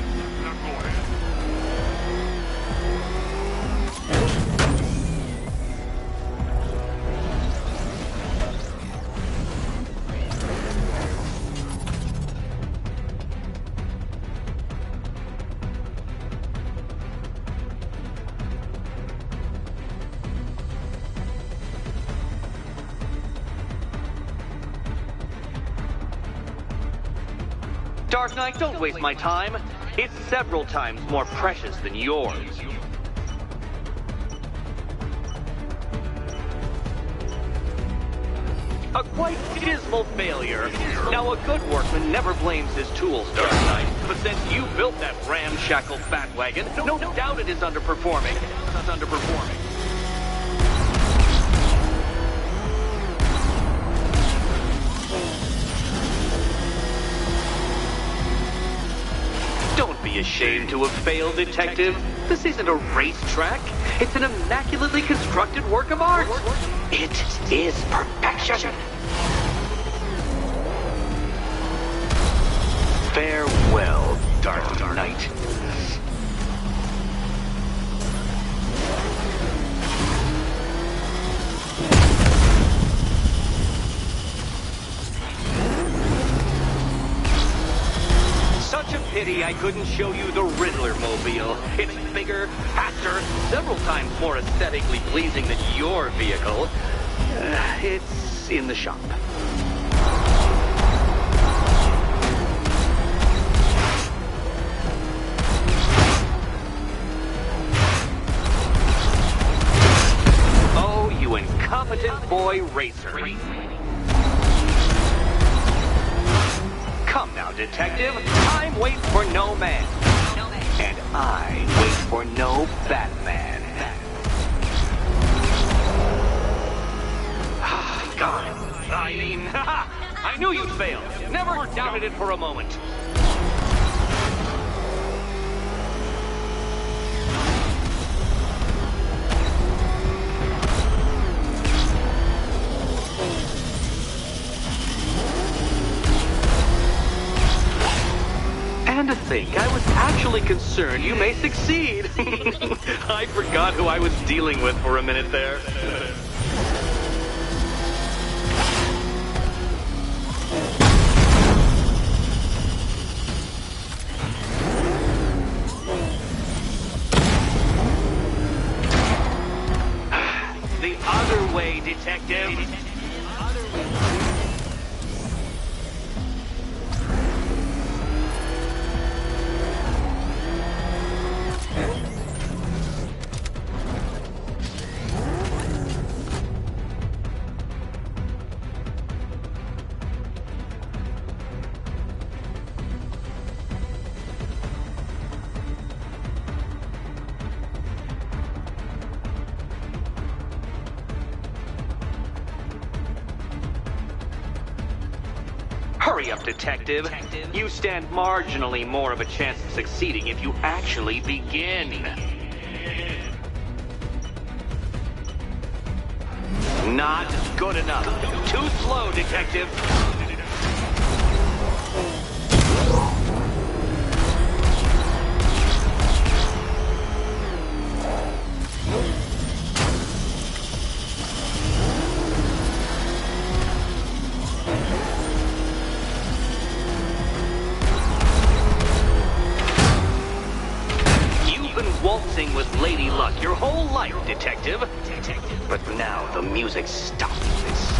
Dark Knight, don't waste my time. It's several times more precious than yours. A quite dismal failure. Now, a good workman never blames his tools, Dark Knight. But since you built that ramshackle Batwagon, no doubt it is underperforming. It's underperforming. Don't be ashamed to have failed, Detective. This isn't a racetrack. It's an immaculately constructed work of art. It is perfection. Farewell, Dark Knight. Such a pity I couldn't show you the Riddler mobile. It's bigger, faster, several times more aesthetically pleasing than your vehicle. It's in the shop. Oh, you incompetent boy racer. Come now, detective. I'm waiting for no man. And I wait for no Batman. God. I mean, I knew you'd fail. Never doubted it for a moment. And to think, I was actually concerned you may succeed. I forgot who I was dealing with for a minute there. The other way, detective. Hurry up, detective. You stand marginally more of a chance of succeeding if you actually begin. Not good enough. Too slow, detective. Waltzing with Lady Luck your whole life, detective. But now the music stops this.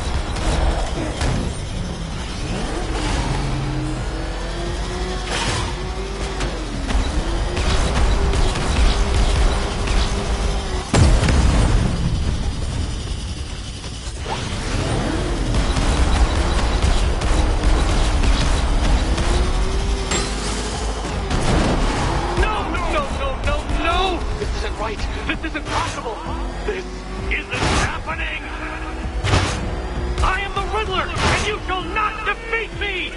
This isn't possible! This isn't happening! I am the Riddler, and you shall not defeat me!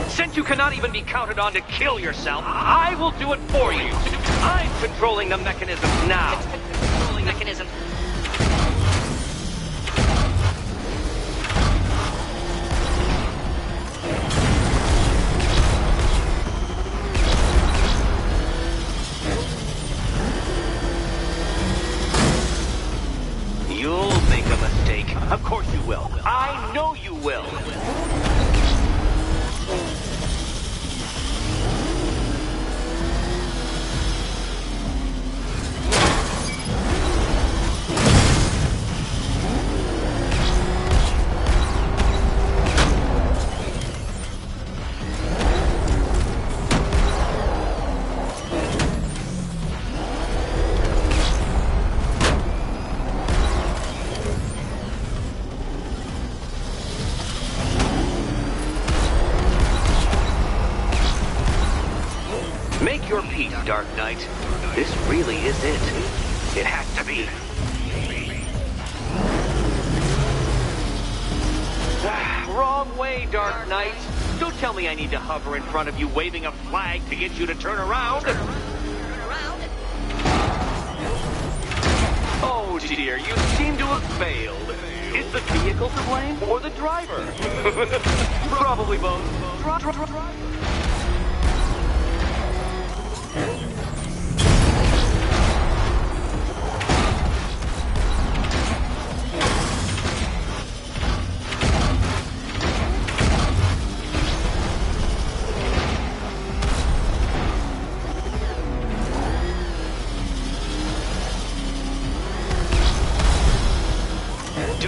Since you cannot even be counted on to kill yourself, I will do it for you! I'm controlling the mechanism now! Controlling mechanism. You'll make a mistake. Of course you will. I know you will. Make your peace, Dark Knight. This really is it. It has to be. Wrong way, Dark Knight. Don't tell me I need to hover in front of you waving a flag to get you to turn around. Oh dear, you seem to have failed. Is the vehicle to blame or the driver? Probably both.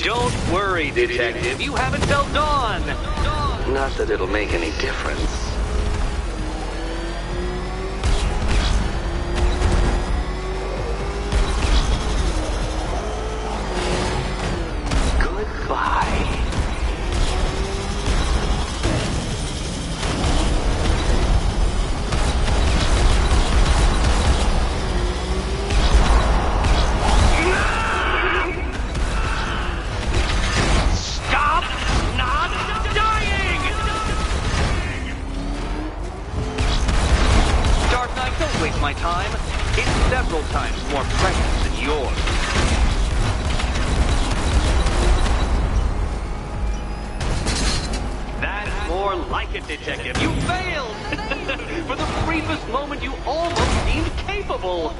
Don't worry, detective. You haven't till dawn. Not that it'll make any difference. Goodbye. Detective. You failed! For the briefest moment, you almost seemed capable.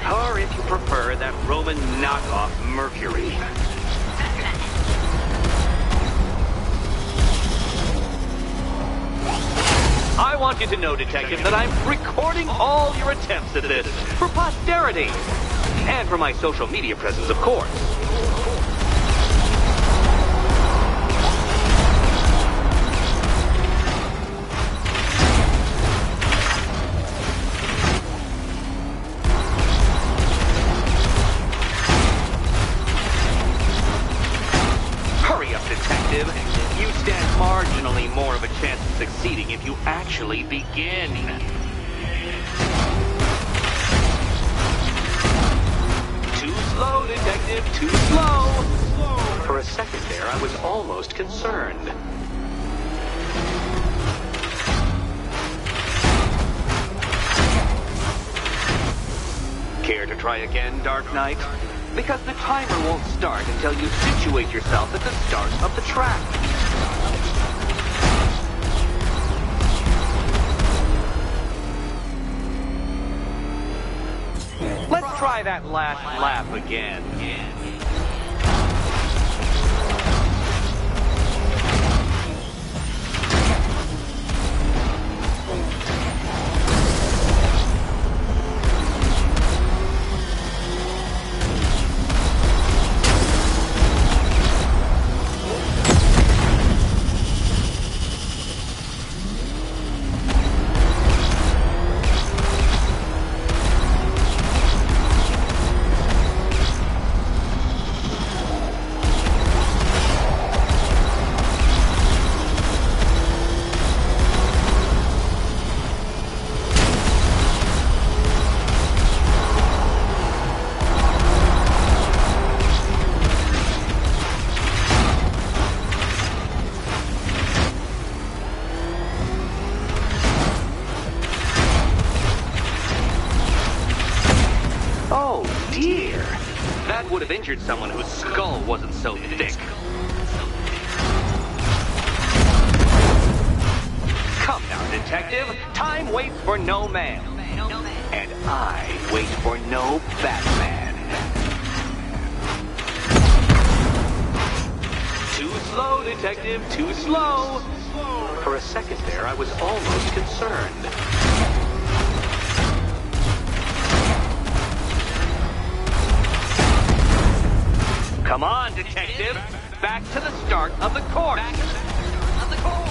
Or if you prefer, that Roman knockoff Mercury. I want you to know, Detective, that I'm recording all your attempts at this for posterity. And for my social media presence, of course. Hurry up, Detective. You stand marginally more of a chance of succeeding if you actually begin. Too slow, Detective, too slow. For a second there, I was almost concerned. Care to try again, Dark Knight? Because the timer won't start until you situate yourself at the start of the track. Let's try that last lap again. Oh, dear. That would have injured someone whose skull wasn't so thick. Come now, Detective. Time waits for no man. And I wait for no Batman. Too slow, Detective, too slow. For a second there, I was almost concerned. Come on, Detective. Back to the start of the course. Back to the start of the course.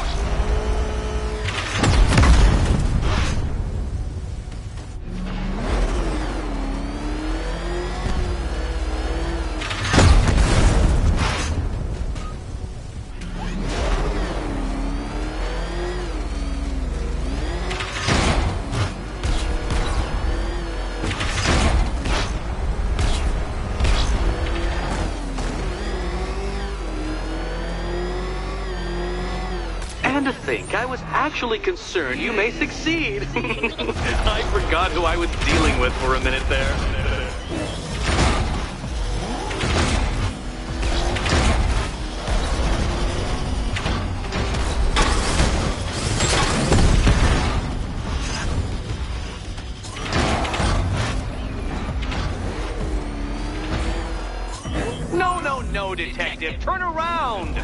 And to think, I was actually concerned you may succeed. I forgot who I was dealing with for a minute there. No, no, no, Detective. Turn around.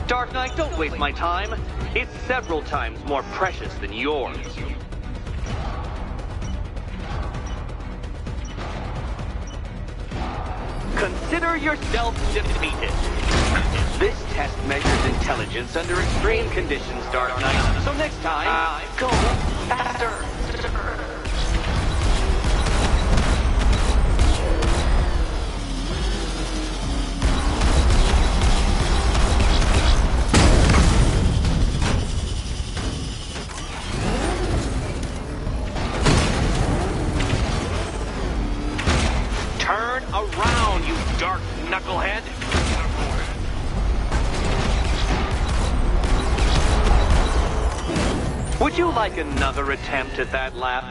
Dark Knight, don't waste my time. It's several times more precious than yours. Consider yourself defeated. This test measures intelligence under extreme conditions, Dark Knight. So next time, go faster. Turn around, you dark knucklehead! Would you like another attempt at that laugh?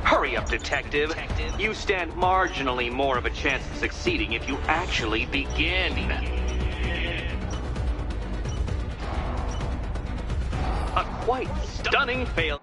Hurry up, detective. You stand marginally more of a chance of succeeding if you actually begin. A quite stunning fail.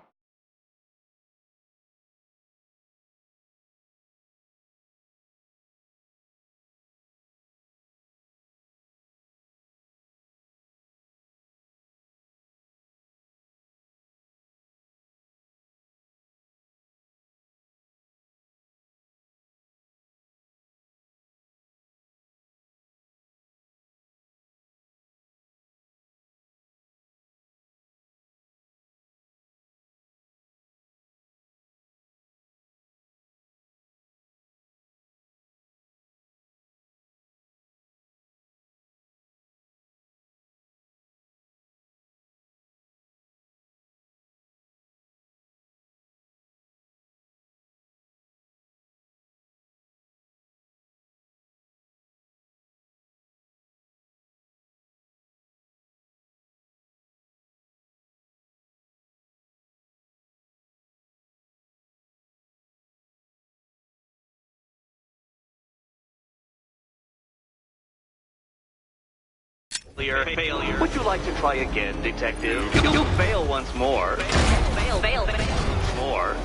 Failure. Would you like to try again, detective? You fail once more. Fail. More.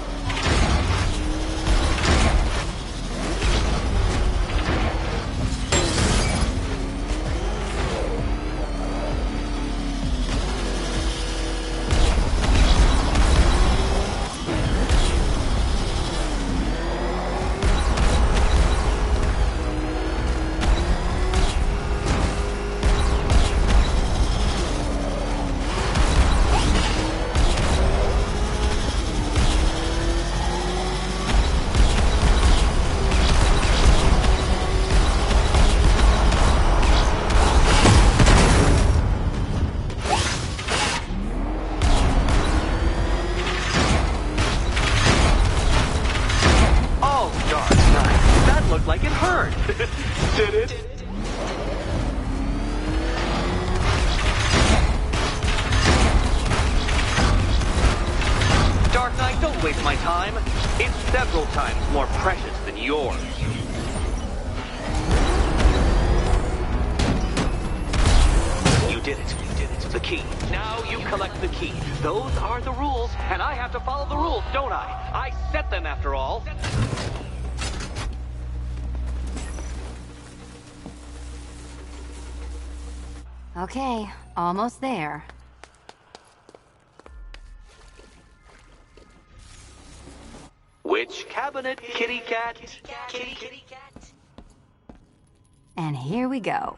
Like it hurt. Did it? Dark Knight, don't waste my time. It's several times more precious than yours. You did it. You did it. The key. Now you collect the key. Those are the rules, and I have to follow the rules, don't I? I set them after all. Okay, almost there. Which cabinet, kitty cat? Kitty cat. And here we go.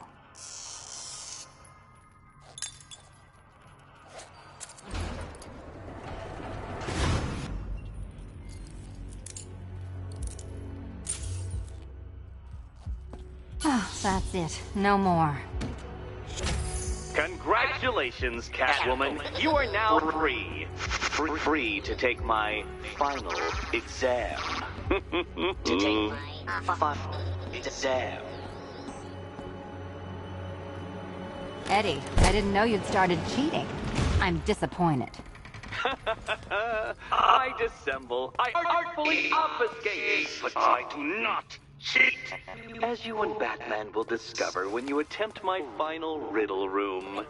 Oh, that's it. No more. Congratulations, Catwoman. You are now free. Free to take my final exam. To take my Final exam. Eddie, I didn't know you'd started cheating. I'm disappointed. I dissemble. I artfully obfuscate. But I do not cheat. As you and Batman will discover when you attempt my final riddle room.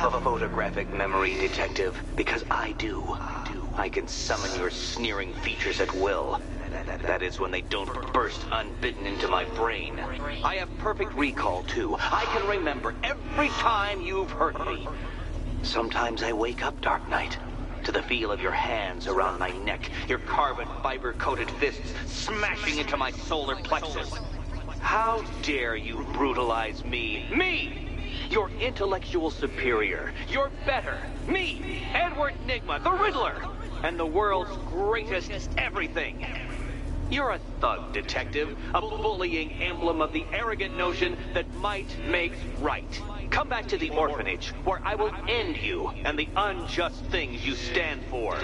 of a photographic memory, Detective, because I do. I can summon your sneering features at will. That is when they don't burst unbidden into my brain. I have perfect recall, too. I can remember every time you've hurt me. Sometimes I wake up, Dark Knight, to the feel of your hands around my neck, your carbon fiber-coated fists smashing into my solar plexus. How dare you brutalize me? Me! Your intellectual superior. Your better. Me, Edward Nygma, the Riddler, and the world's greatest everything. You're a thug, Detective, a bullying emblem of the arrogant notion that might makes right. Come back to the orphanage, where I will end you and the unjust things you stand for.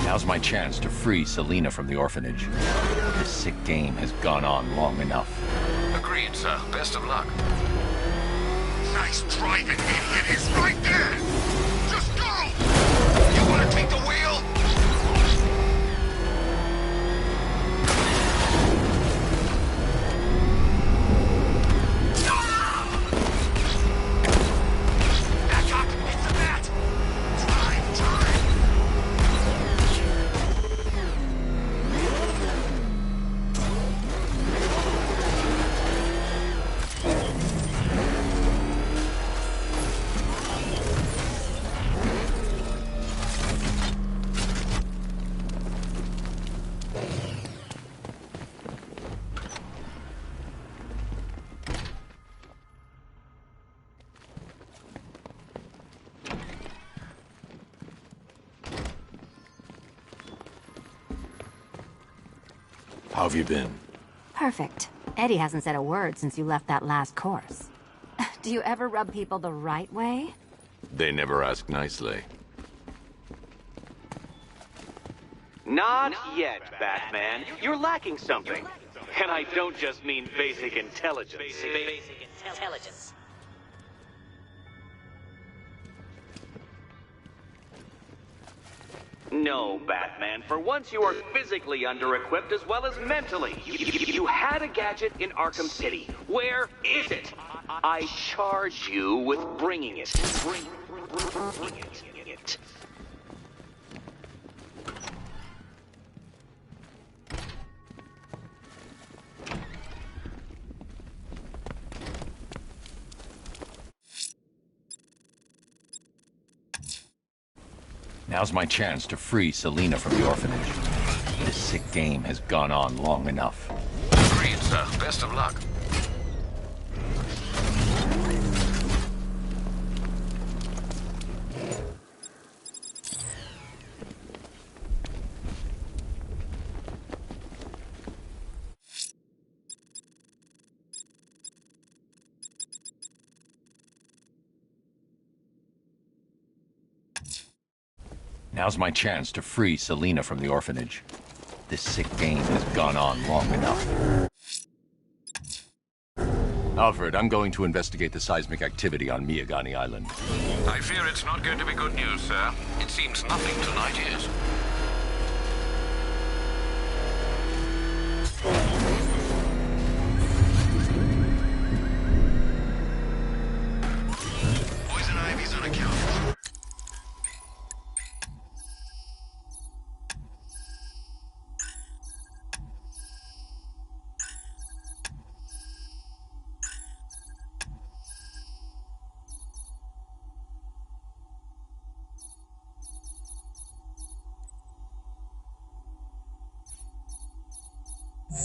Now's my chance to free Selina from the orphanage. This sick game has gone on long enough. Agreed, sir. Best of luck. Nice driving, idiot! It's right there! Just go! You want to take the wheel? Back up! It's the bat! Time! How have you been? Perfect. Eddie hasn't said a word since you left that last course. Do you ever rub people the right way? They never ask nicely. Not yet, Batman. You're lacking something. And I don't just mean basic intelligence. Basic intelligence. No, Batman. For once, you are physically under-equipped as well as mentally. You had a gadget in Arkham City. Where is it? I charge you with bringing it. Bring it. Now's my chance to free Selina from the orphanage. This sick game has gone on long enough. Agreed, sir. Best of luck. Now's my chance to free Selina from the orphanage. This sick game has gone on long enough. Alfred, I'm going to investigate the seismic activity on Miyagani Island. I fear it's not going to be good news, sir. It seems nothing tonight is. Poison ivy's unaccounted. You